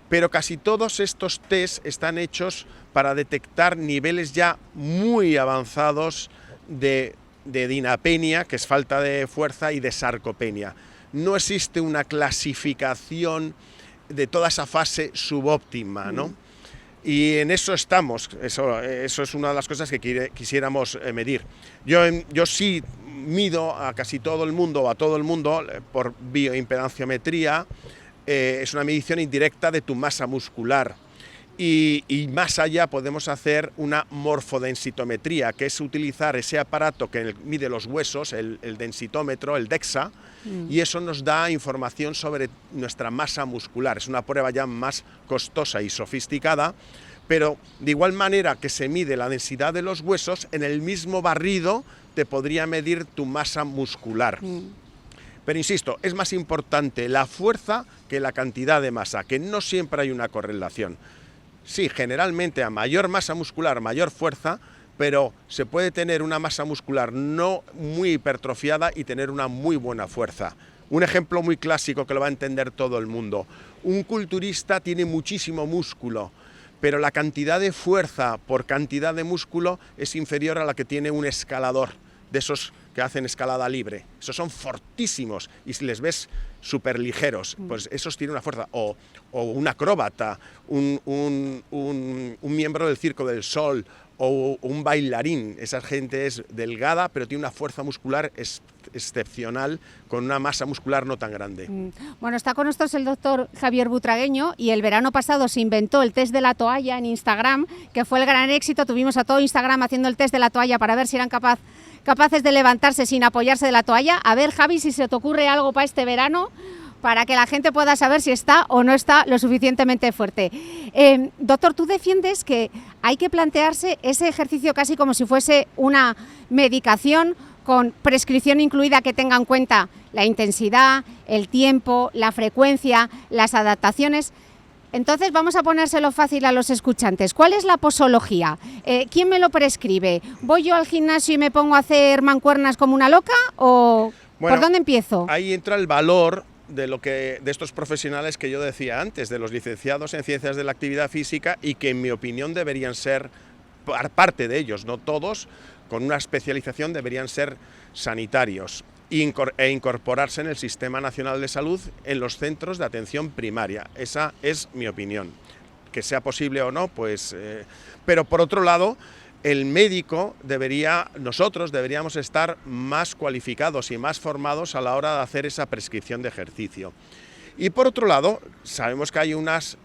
pero casi todos estos test están hechos para detectar niveles ya muy avanzados de dinapenia, que es falta de fuerza, y de sarcopenia. No existe una clasificación de toda esa fase subóptima, ¿no? Y en eso estamos, eso es una de las cosas que quisiéramos medir. Yo sí mido a casi todo el mundo, por bioimpedanciometría. Es una medición indirecta de tu masa muscular. Y más allá podemos hacer una morfodensitometría, que es utilizar ese aparato que mide los huesos, el densitómetro, el DEXA, y eso nos da información sobre nuestra masa muscular. Es una prueba ya más costosa y sofisticada, pero de igual manera que se mide la densidad de los huesos, en el mismo barrido te podría medir tu masa muscular. Pero insisto, es más importante la fuerza que la cantidad de masa, que no siempre hay una correlación. Sí, generalmente a mayor masa muscular, mayor fuerza, pero se puede tener una masa muscular no muy hipertrofiada y tener una muy buena fuerza. Un ejemplo muy clásico que lo va a entender todo el mundo. Un culturista tiene muchísimo músculo, pero la cantidad de fuerza por cantidad de músculo es inferior a la que tiene un escalador, de esos que hacen escalada libre. Esos son fortísimos y si les ves súper ligeros, pues esos tienen una fuerza. O un acróbata, un miembro del Circo del Sol, o un bailarín. Esa gente es delgada, pero tiene una fuerza muscular excepcional, con una masa muscular no tan grande. Bueno, está con nosotros el doctor Javier Butragueño, y el verano pasado se inventó el test de la toalla en Instagram, que fue el gran éxito. Tuvimos a todo Instagram haciendo el test de la toalla para ver si eran capaces de levantarse sin apoyarse de la toalla. A ver, Javi, si se te ocurre algo para este verano, para que la gente pueda saber si está o no está lo suficientemente fuerte. Doctor, tú defiendes que hay que plantearse ese ejercicio casi como si fuese una medicación, con prescripción incluida, que tenga en cuenta la intensidad, el tiempo, la frecuencia, las adaptaciones. Entonces vamos a ponérselo fácil a los escuchantes. ¿Cuál es la posología? ¿Quién me lo prescribe? ¿Voy yo al gimnasio y me pongo a hacer mancuernas como una loca? ¿O por dónde empiezo? Ahí entra el valor de estos profesionales que yo decía antes, de los licenciados en Ciencias de la Actividad Física, y que en mi opinión deberían ser, parte de ellos, no todos, con una especialización, deberían ser sanitarios e incorporarse en el Sistema Nacional de Salud en los centros de atención primaria. Esa es mi opinión. Que sea posible o no, pues... pero por otro lado, el médico nosotros deberíamos estar más cualificados y más formados a la hora de hacer esa prescripción de ejercicio. Y por otro lado, sabemos que hay unas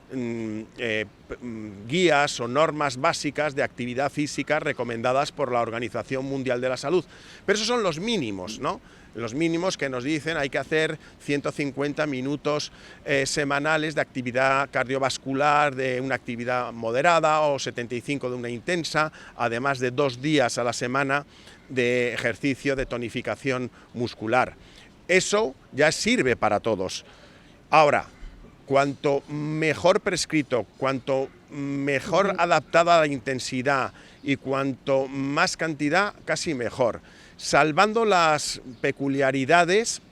guías o normas básicas de actividad física recomendadas por la Organización Mundial de la Salud, pero esos son los mínimos, ¿no? Los mínimos que nos dicen hay que hacer 150 minutos semanales de actividad cardiovascular, de una actividad moderada, o 75 de una intensa, además de 2 días a la semana de ejercicio de tonificación muscular. Eso ya sirve para todos. Ahora, cuanto mejor prescrito, cuanto mejor adaptada a la intensidad y cuanto más cantidad, casi mejor. Salvando las peculiaridades,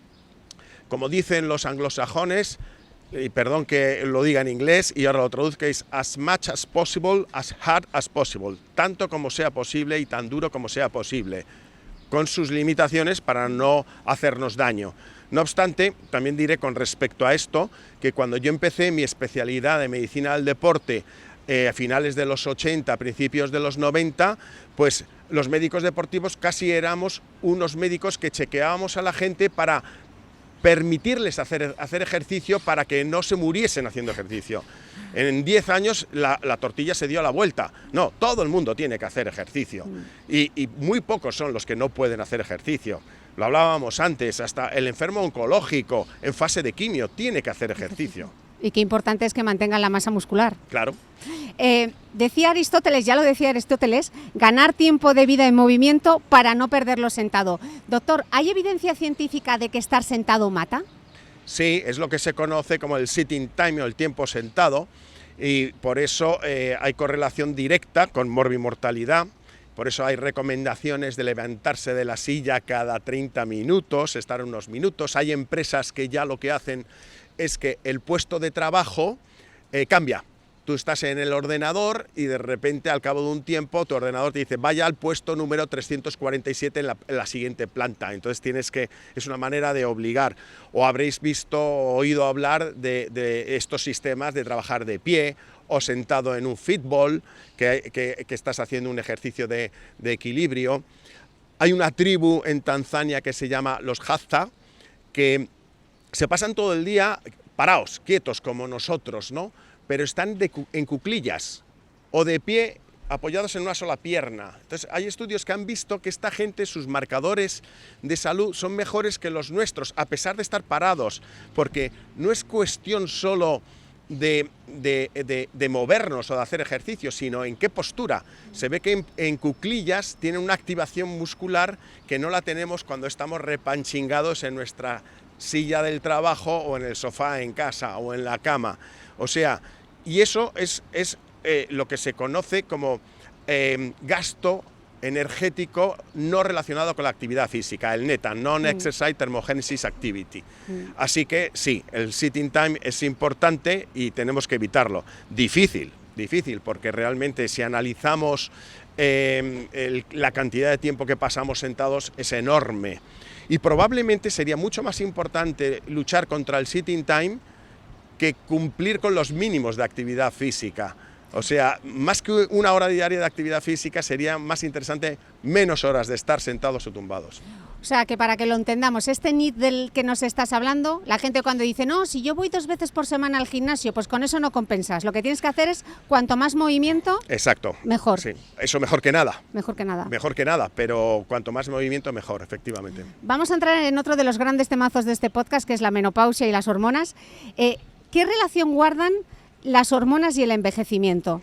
como dicen los anglosajones, y perdón que lo diga en inglés y ahora lo traduzcáis, as much as possible, as hard as possible, tanto como sea posible y tan duro como sea posible. con sus limitaciones para no hacernos daño. No obstante, también diré con respecto a esto, que cuando yo empecé mi especialidad de medicina del deporte a finales de los 80, principios de los 90, pues los médicos deportivos casi éramos unos médicos que chequeábamos a la gente para permitirles hacer ejercicio para que no se muriesen haciendo ejercicio. En 10 años la tortilla se dio a la vuelta. No, todo el mundo tiene que hacer ejercicio y muy pocos son los que no pueden hacer ejercicio. Lo hablábamos antes, hasta el enfermo oncológico en fase de quimio tiene que hacer ejercicio. Y qué importante es que mantengan la masa muscular. Claro. Decía Aristóteles, ya lo decía Aristóteles, ganar tiempo de vida en movimiento para no perderlo sentado. Doctor, ¿hay evidencia científica de que estar sentado mata? Sí, es lo que se conoce como el sitting time o el tiempo sentado, y por eso hay correlación directa con morbimortalidad. Por eso hay recomendaciones de levantarse de la silla cada 30 minutos, estar unos minutos. Hay empresas que ya lo que hacen es que el puesto de trabajo cambia. Tú estás en el ordenador y de repente al cabo de un tiempo tu ordenador te dice vaya al puesto número 347 en la siguiente planta. Entonces es una manera de obligar. O habréis visto o oído hablar de estos sistemas de trabajar de pie o sentado en un fútbol, que estás haciendo un ejercicio de equilibrio. Hay una tribu en Tanzania que se llama los Hadza, que se pasan todo el día parados, quietos como nosotros, ¿no? Pero están en cuclillas o de pie apoyados en una sola pierna. Entonces hay estudios que han visto que esta gente, sus marcadores de salud son mejores que los nuestros, a pesar de estar parados, porque no es cuestión solo de movernos o de hacer ejercicio, sino en qué postura. Se ve que en cuclillas tienen una activación muscular que no la tenemos cuando estamos repanchingados en nuestra silla del trabajo o en el sofá en casa o en la cama. O sea, y eso es lo que se conoce como gasto energético no relacionado con la actividad física, el NETA, Non-Exercise Thermogenesis Activity. Así que sí, el sitting time es importante y tenemos que evitarlo. Difícil, porque realmente si analizamos la cantidad de tiempo que pasamos sentados es enorme. Y probablemente sería mucho más importante luchar contra el sitting time que cumplir con los mínimos de actividad física. O sea, más que una hora diaria de actividad física, sería más interesante menos horas de estar sentados o tumbados. O sea, que para que lo entendamos, este NEAT del que nos estás hablando, la gente cuando dice, no, si yo voy 2 veces por semana al gimnasio, pues con eso no compensas. Lo que tienes que hacer es, cuanto más movimiento, exacto, mejor. Sí, eso mejor que nada. Mejor que nada. Mejor que nada, pero cuanto más movimiento, mejor, efectivamente. Vamos a entrar en otro de los grandes temazos de este podcast, que es la menopausia y las hormonas. ¿Qué relación guardan las hormonas y el envejecimiento?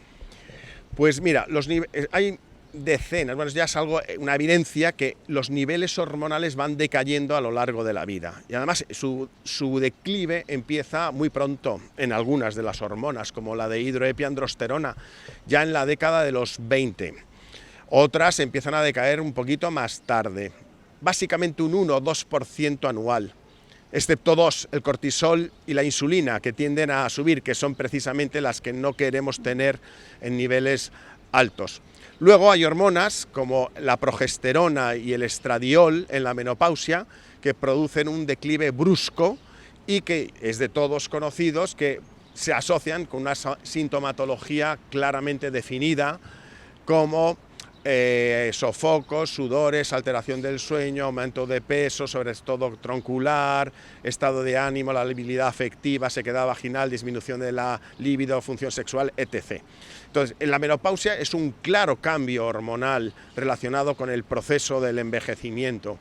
Pues mira, hay decenas, bueno, ya es una evidencia que los niveles hormonales van decayendo a lo largo de la vida. Y además su declive empieza muy pronto en algunas de las hormonas, como la de hidroepiandrosterona, ya en la década de los 20. Otras empiezan a decaer un poquito más tarde, básicamente un 1 o 2% anual. Excepto dos, el cortisol y la insulina, que tienden a subir, que son precisamente las que no queremos tener en niveles altos. Luego hay hormonas como la progesterona y el estradiol en la menopausia, que producen un declive brusco y que es de todos conocidos, que se asocian con una sintomatología claramente definida como sofocos, sudores, alteración del sueño, aumento de peso, sobre todo troncular, estado de ánimo, la debilidad afectiva, sequedad vaginal, disminución de la libido, función sexual, etc. Entonces, en la menopausia es un claro cambio hormonal relacionado con el proceso del envejecimiento.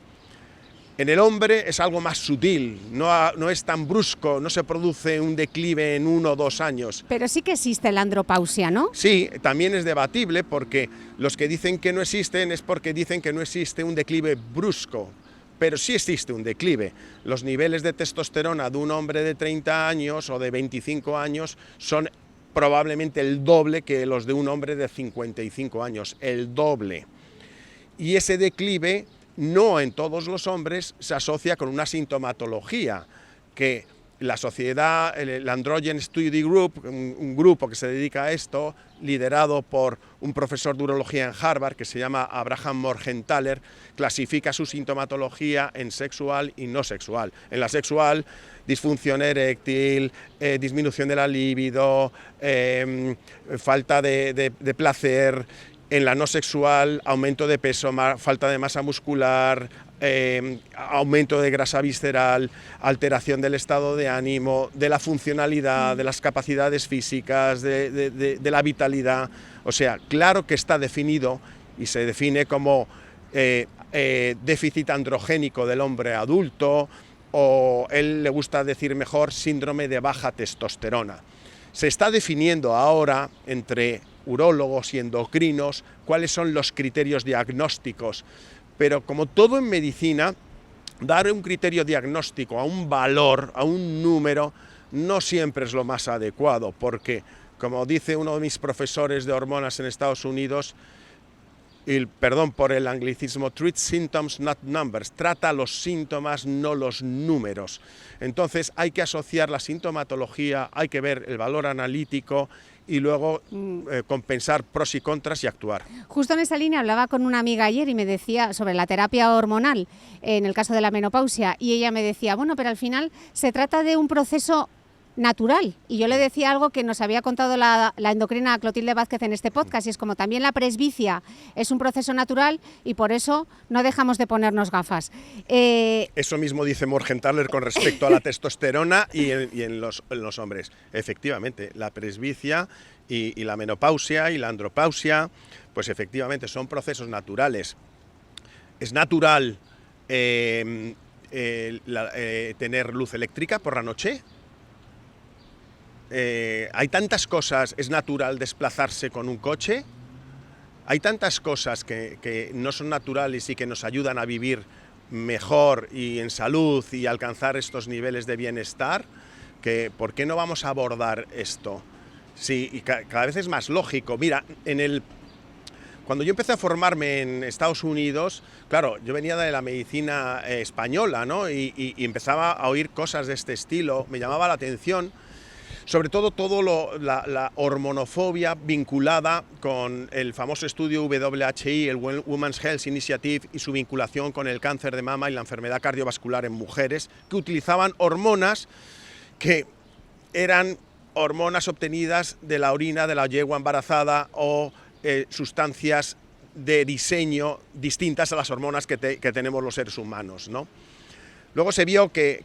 En el hombre es algo más sutil, no es tan brusco, no se produce un declive en 1 o 2 años. Pero sí que existe la andropausia, ¿no? Sí, también es debatible porque los que dicen que no existen es porque dicen que no existe un declive brusco, pero sí existe un declive. Los niveles de testosterona de un hombre de 30 años o de 25 años son probablemente el doble que los de un hombre de 55 años, el doble. Y ese declive no en todos los hombres se asocia con una sintomatología, que la sociedad, el Androgen Study Group, un grupo que se dedica a esto, liderado por un profesor de urología en Harvard que se llama Abraham Morgenthaler, clasifica su sintomatología en sexual y no sexual. En la sexual, disfunción eréctil, disminución de la libido, falta de placer. En la no sexual, aumento de peso, falta de masa muscular, aumento de grasa visceral, alteración del estado de ánimo, de la funcionalidad, de las capacidades físicas, de la vitalidad. O sea, claro que está definido y se define como déficit androgénico del hombre adulto, o él le gusta decir mejor síndrome de baja testosterona. Se está definiendo ahora entre urólogos y endocrinos cuáles son los criterios diagnósticos, pero como todo en medicina, dar un criterio diagnóstico a un valor, a un número, no siempre es lo más adecuado, porque, como dice uno de mis profesores de hormonas en Estados Unidos, perdón por el anglicismo, treat symptoms, not numbers, trata los síntomas, no los números. Entonces hay que asociar la sintomatología, hay que ver el valor analítico y luego compensar pros y contras y actuar. Justo en esa línea hablaba con una amiga ayer y me decía sobre la terapia hormonal en el caso de la menopausia, y ella me decía, bueno, pero al final se trata de un proceso natural, y yo le decía algo que nos había contado la endocrina Clotilde Vázquez en este podcast, y es como también la presbicia es un proceso natural y por eso no dejamos de ponernos gafas. Eso mismo dice Morgenthaler con respecto a la testosterona y en los hombres. Efectivamente, la presbicia y la menopausia y la andropausia, pues efectivamente son procesos naturales. Es natural tener luz eléctrica por la noche. Hay tantas cosas, es natural desplazarse con un coche, hay tantas cosas que no son naturales y que nos ayudan a vivir mejor y en salud y alcanzar estos niveles de bienestar, que ¿por qué no vamos a abordar esto? Sí, y cada vez es más lógico. Mira, cuando yo empecé a formarme en Estados Unidos, claro, yo venía de la medicina española, ¿no? Y empezaba a oír cosas de este estilo, me llamaba la atención. Sobre todo la hormonofobia vinculada con el famoso estudio WHI, el Women's Health Initiative, y su vinculación con el cáncer de mama y la enfermedad cardiovascular en mujeres que utilizaban hormonas que eran hormonas obtenidas de la orina de la yegua embarazada o sustancias de diseño distintas a las hormonas que tenemos los seres humanos, ¿no? Luego se vio que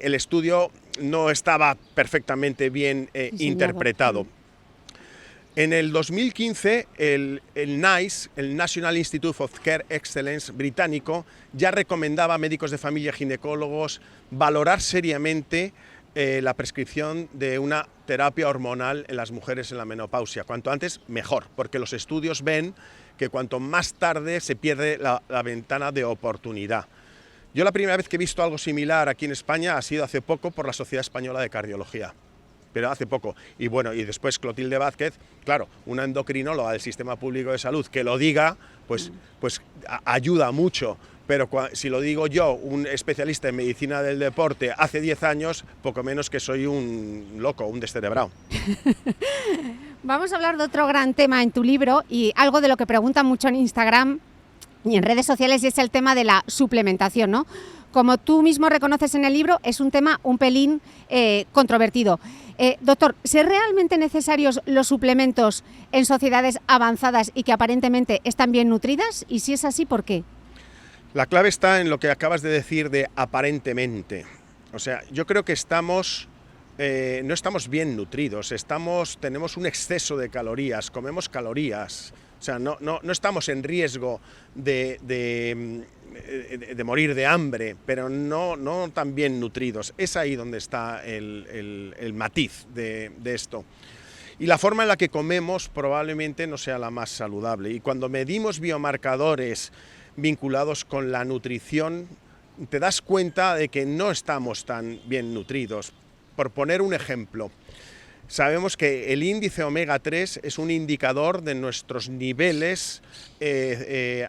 el estudio no estaba perfectamente bien interpretado. En el 2015, el NICE, el National Institute of Care Excellence británico, ya recomendaba a médicos de familia y ginecólogos valorar seriamente la prescripción de una terapia hormonal en las mujeres en la menopausia. Cuanto antes, mejor, porque los estudios ven que cuanto más tarde se pierde la ventana de oportunidad. Yo la primera vez que he visto algo similar aquí en España ha sido hace poco por la Sociedad Española de Cardiología, pero hace poco. Y bueno, y después Clotilde Vázquez, claro, una endocrinóloga del Sistema Público de Salud que lo diga, pues ayuda mucho. Pero si lo digo yo, un especialista en medicina del deporte, hace 10 años, poco menos que soy un loco, un descerebrado. Vamos a hablar de otro gran tema en tu libro y algo de lo que preguntan mucho en Instagram y en redes sociales, y es el tema de la suplementación, ¿no? Como tú mismo reconoces en el libro, es un tema un pelín controvertido. Doctor, ¿son realmente necesarios los suplementos en sociedades avanzadas y que aparentemente están bien nutridas? Y si es así, ¿por qué? La clave está en lo que acabas de decir de aparentemente. O sea, yo creo que no estamos bien nutridos, tenemos un exceso de calorías, comemos calorías. O sea, no estamos en riesgo de morir de hambre, pero no tan bien nutridos. Es ahí donde está el matiz de esto. Y la forma en la que comemos probablemente no sea la más saludable. Y cuando medimos biomarcadores vinculados con la nutrición, te das cuenta de que no estamos tan bien nutridos. Por poner un ejemplo, sabemos que el índice omega 3 es un indicador de nuestros niveles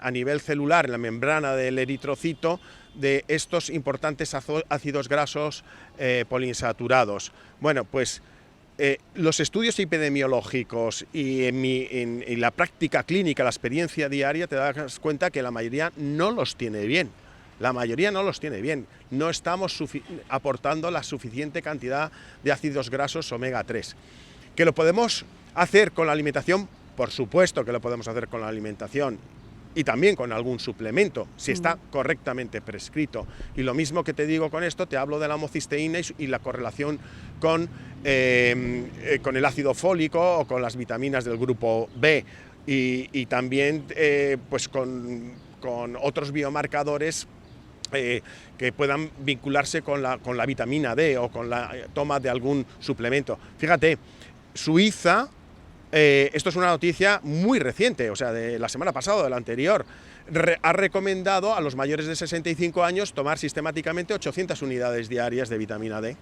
a nivel celular, en la membrana del eritrocito, de estos importantes ácidos grasos poliinsaturados. Bueno, pues los estudios epidemiológicos y en la práctica clínica, la experiencia diaria, te das cuenta que la mayoría no los tiene bien. La mayoría no los tiene bien. No estamos aportando la suficiente cantidad de ácidos grasos omega 3. ¿Que lo podemos hacer con la alimentación? Por supuesto que lo podemos hacer con la alimentación. Y también con algún suplemento, si está correctamente prescrito. Y lo mismo que te digo con esto, te hablo de la homocisteína y la correlación con el ácido fólico o con las vitaminas del grupo B. Y también pues con otros biomarcadores que puedan vincularse con la vitamina D o con la toma de algún suplemento. Fíjate, Suiza... esto es una noticia muy reciente, o sea, de la semana pasada o de la anterior, ha recomendado a los mayores de 65 años tomar sistemáticamente 800 unidades diarias de vitamina D,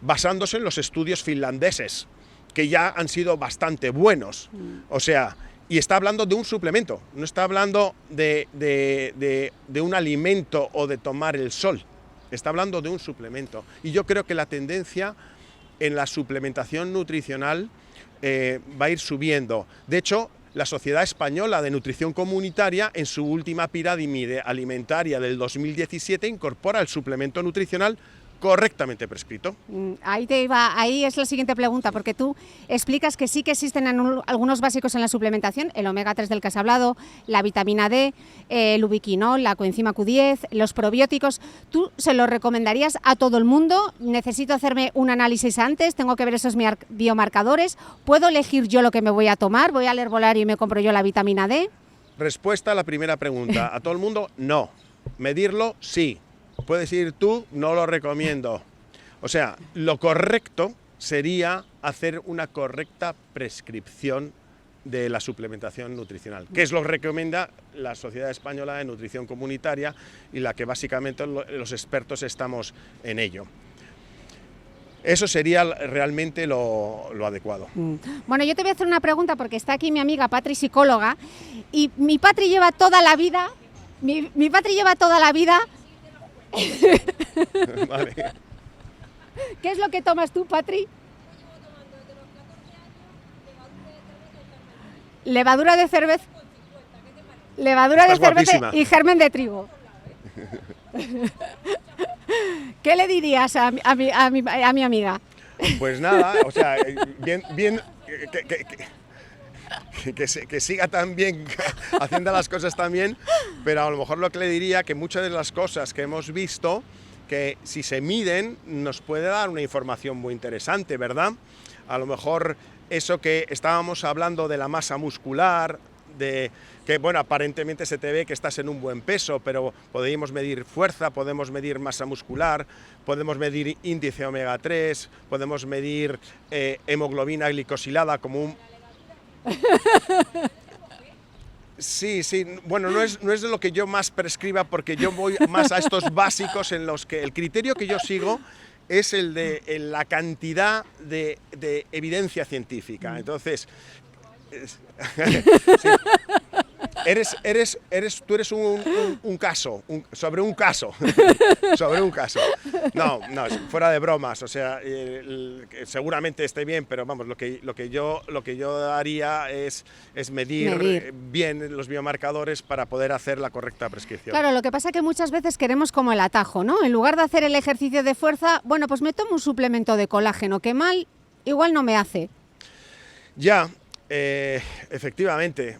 basándose en los estudios finlandeses, que ya han sido bastante buenos. O sea, y está hablando de un suplemento, no está hablando de un alimento o de tomar el sol, está hablando de un suplemento. Y yo creo que la tendencia en la suplementación nutricional va a ir subiendo. De hecho, la Sociedad Española de Nutrición Comunitaria, en su última pirámide alimentaria del 2017, incorpora el suplemento nutricional correctamente prescrito. Ahí es la siguiente pregunta, porque tú explicas que sí que existen algunos básicos en la suplementación, el omega 3 del que has hablado, la vitamina D, el ubiquinol, la coenzima Q10, los probióticos. ¿Tú se los recomendarías a todo el mundo? ¿Necesito hacerme un análisis antes? ¿Tengo que ver esos biomarcadores? ¿Puedo elegir yo lo que me voy a tomar? ¿Voy al herbolario y me compro yo la vitamina D? Respuesta a la primera pregunta. ¿A todo el mundo? No. ¿Medirlo? Sí. Puedes ir tú, no lo recomiendo. O sea, lo correcto sería hacer una correcta prescripción de la suplementación nutricional, que es lo que recomienda la Sociedad Española de Nutrición Comunitaria y la que básicamente los expertos estamos en ello. Eso sería realmente lo adecuado. Bueno, yo te voy a hacer una pregunta porque está aquí mi amiga Patri, psicóloga, y mi Patri lleva toda la vida... Mi Patri lleva toda la vida... Vale. ¿Qué es lo que tomas tú, Patri? Levadura de cerveza. Levadura de cerveza y germen de trigo. ¿Qué le dirías a mi amiga? Pues nada, o sea, bien que siga también haciendo las cosas también, pero a lo mejor lo que le diría que muchas de las cosas que hemos visto, que si se miden nos puede dar una información muy interesante, ¿verdad? A lo mejor eso que estábamos hablando de la masa muscular, de que, bueno, aparentemente se te ve que estás en un buen peso, pero podemos medir fuerza, podemos medir masa muscular, podemos medir índice omega 3, podemos medir hemoglobina glicosilada como un... Sí, bueno, no es de lo que yo más prescriba, porque yo voy más a estos básicos en los que el criterio que yo sigo es el de la cantidad de evidencia científica. Entonces, sí. Tú eres un caso, sobre un caso, sobre un caso. No, fuera de bromas, o sea, seguramente esté bien, pero vamos, lo que yo haría es medir bien los biomarcadores para poder hacer la correcta prescripción. Claro, lo que pasa es que muchas veces queremos como el atajo, ¿no? En lugar de hacer el ejercicio de fuerza, bueno, pues me tomo un suplemento de colágeno, que mal, igual no me hace. Ya, efectivamente.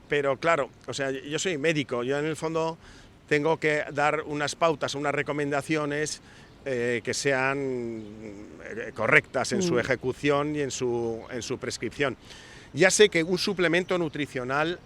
Pero claro, o sea, yo soy médico, yo en el fondo tengo que dar unas pautas, unas recomendaciones que sean correctas en su ejecución y en su prescripción. Ya sé que un suplemento nutricional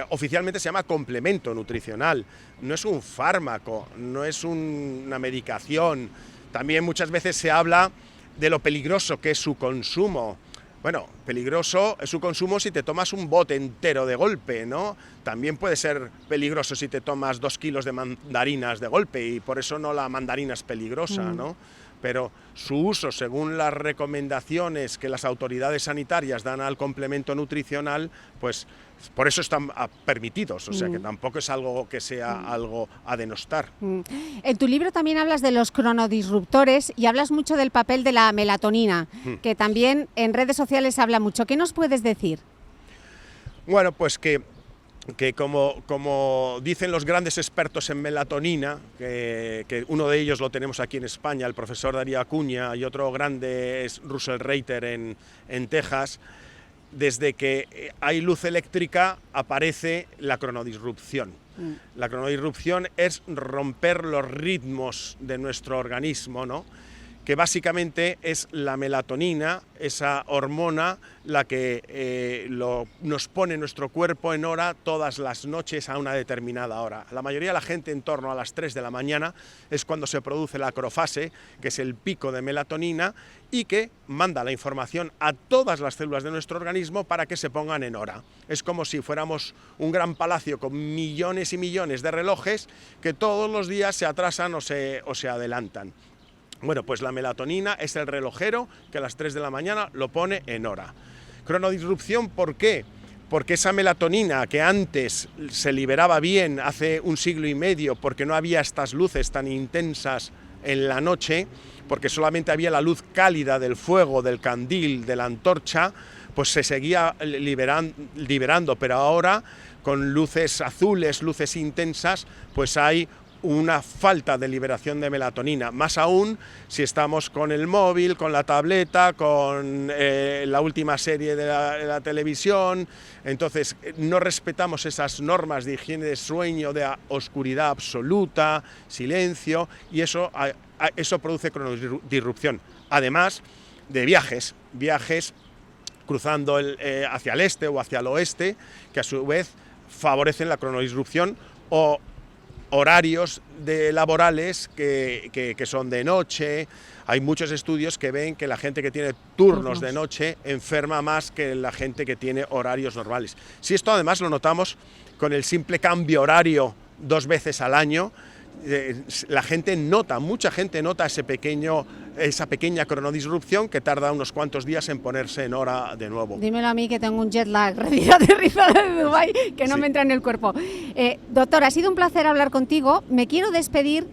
oficialmente se llama complemento nutricional, no es un fármaco, no es una medicación. También muchas veces se habla de lo peligroso que es su consumo. Bueno, peligroso es su consumo si te tomas un bote entero de golpe, ¿no? También puede ser peligroso si te tomas 2 kilos de mandarinas de golpe, y por eso no la mandarina es peligrosa, ¿no? Pero su uso, según las recomendaciones que las autoridades sanitarias dan al complemento nutricional, pues Por eso están permitidos, o sea que tampoco es algo que sea algo a denostar. En tu libro también hablas de los cronodisruptores y hablas mucho del papel de la melatonina, que también en redes sociales se habla mucho. ¿Qué nos puedes decir? Bueno, pues que como dicen los grandes expertos en melatonina, que uno de ellos lo tenemos aquí en España, el profesor Darío Acuña, y otro grande es Russell Reiter en Texas, desde que hay luz eléctrica aparece la cronodisrupción. La cronodisrupción es romper los ritmos de nuestro organismo, ¿no? Que básicamente es la melatonina, esa hormona, la que nos pone nuestro cuerpo en hora todas las noches a una determinada hora. La mayoría de la gente en torno a las 3 de la mañana es cuando se produce la acrofase, que es el pico de melatonina, y que manda la información a todas las células de nuestro organismo para que se pongan en hora. Es como si fuéramos un gran palacio con millones y millones de relojes que todos los días se atrasan o se adelantan. Bueno, pues la melatonina es el relojero que a las 3 de la mañana lo pone en hora. Cronodisrupción, ¿por qué? Porque esa melatonina que antes se liberaba bien hace un siglo y medio, porque no había estas luces tan intensas en la noche, porque solamente había la luz cálida del fuego, del candil, de la antorcha, pues se seguía liberando, pero ahora con luces azules, luces intensas, pues hay una falta de liberación de melatonina, más aún si estamos con el móvil, con la tableta, con la última serie de la televisión. Entonces no respetamos esas normas de higiene de sueño, de oscuridad absoluta, silencio, y eso produce cronodisrupción, además de viajes cruzando hacia el este o hacia el oeste, que a su vez favorecen la cronodisrupción, o horarios laborales que son de noche. Hay muchos estudios que ven que la gente que tiene turnos de noche enferma más que la gente que tiene horarios normales. Si esto además lo notamos con el simple cambio horario 2 veces al año, la gente nota, mucha gente nota esa pequeña cronodisrupción que tarda unos cuantos días en ponerse en hora de nuevo. Dímelo a mí, que tengo un jet lag recién aterrizado de Dubái, que no me entra en el cuerpo. Doctor, ha sido un placer hablar contigo. Me quiero despedir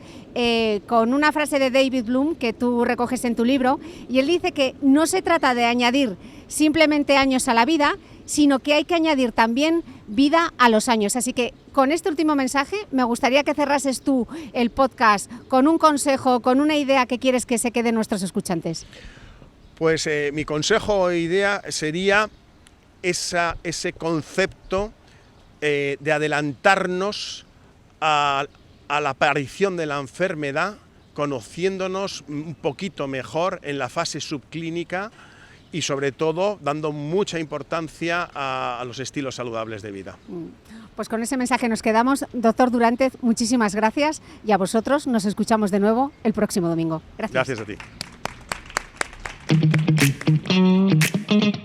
con una frase de David Bloom que tú recoges en tu libro, y él dice que no se trata de añadir simplemente años a la vida, sino que hay que añadir también vida a los años. Así que con este último mensaje me gustaría que cerrases tú el podcast con un consejo, con una idea que quieres que se queden nuestros escuchantes. Pues mi consejo o idea sería ese concepto de adelantarnos a la aparición de la enfermedad, conociéndonos un poquito mejor en la fase subclínica, y sobre todo dando mucha importancia a los estilos saludables de vida. Pues con ese mensaje nos quedamos. Doctor Durantez, muchísimas gracias, y a vosotros nos escuchamos de nuevo el próximo domingo. Gracias. Gracias a ti.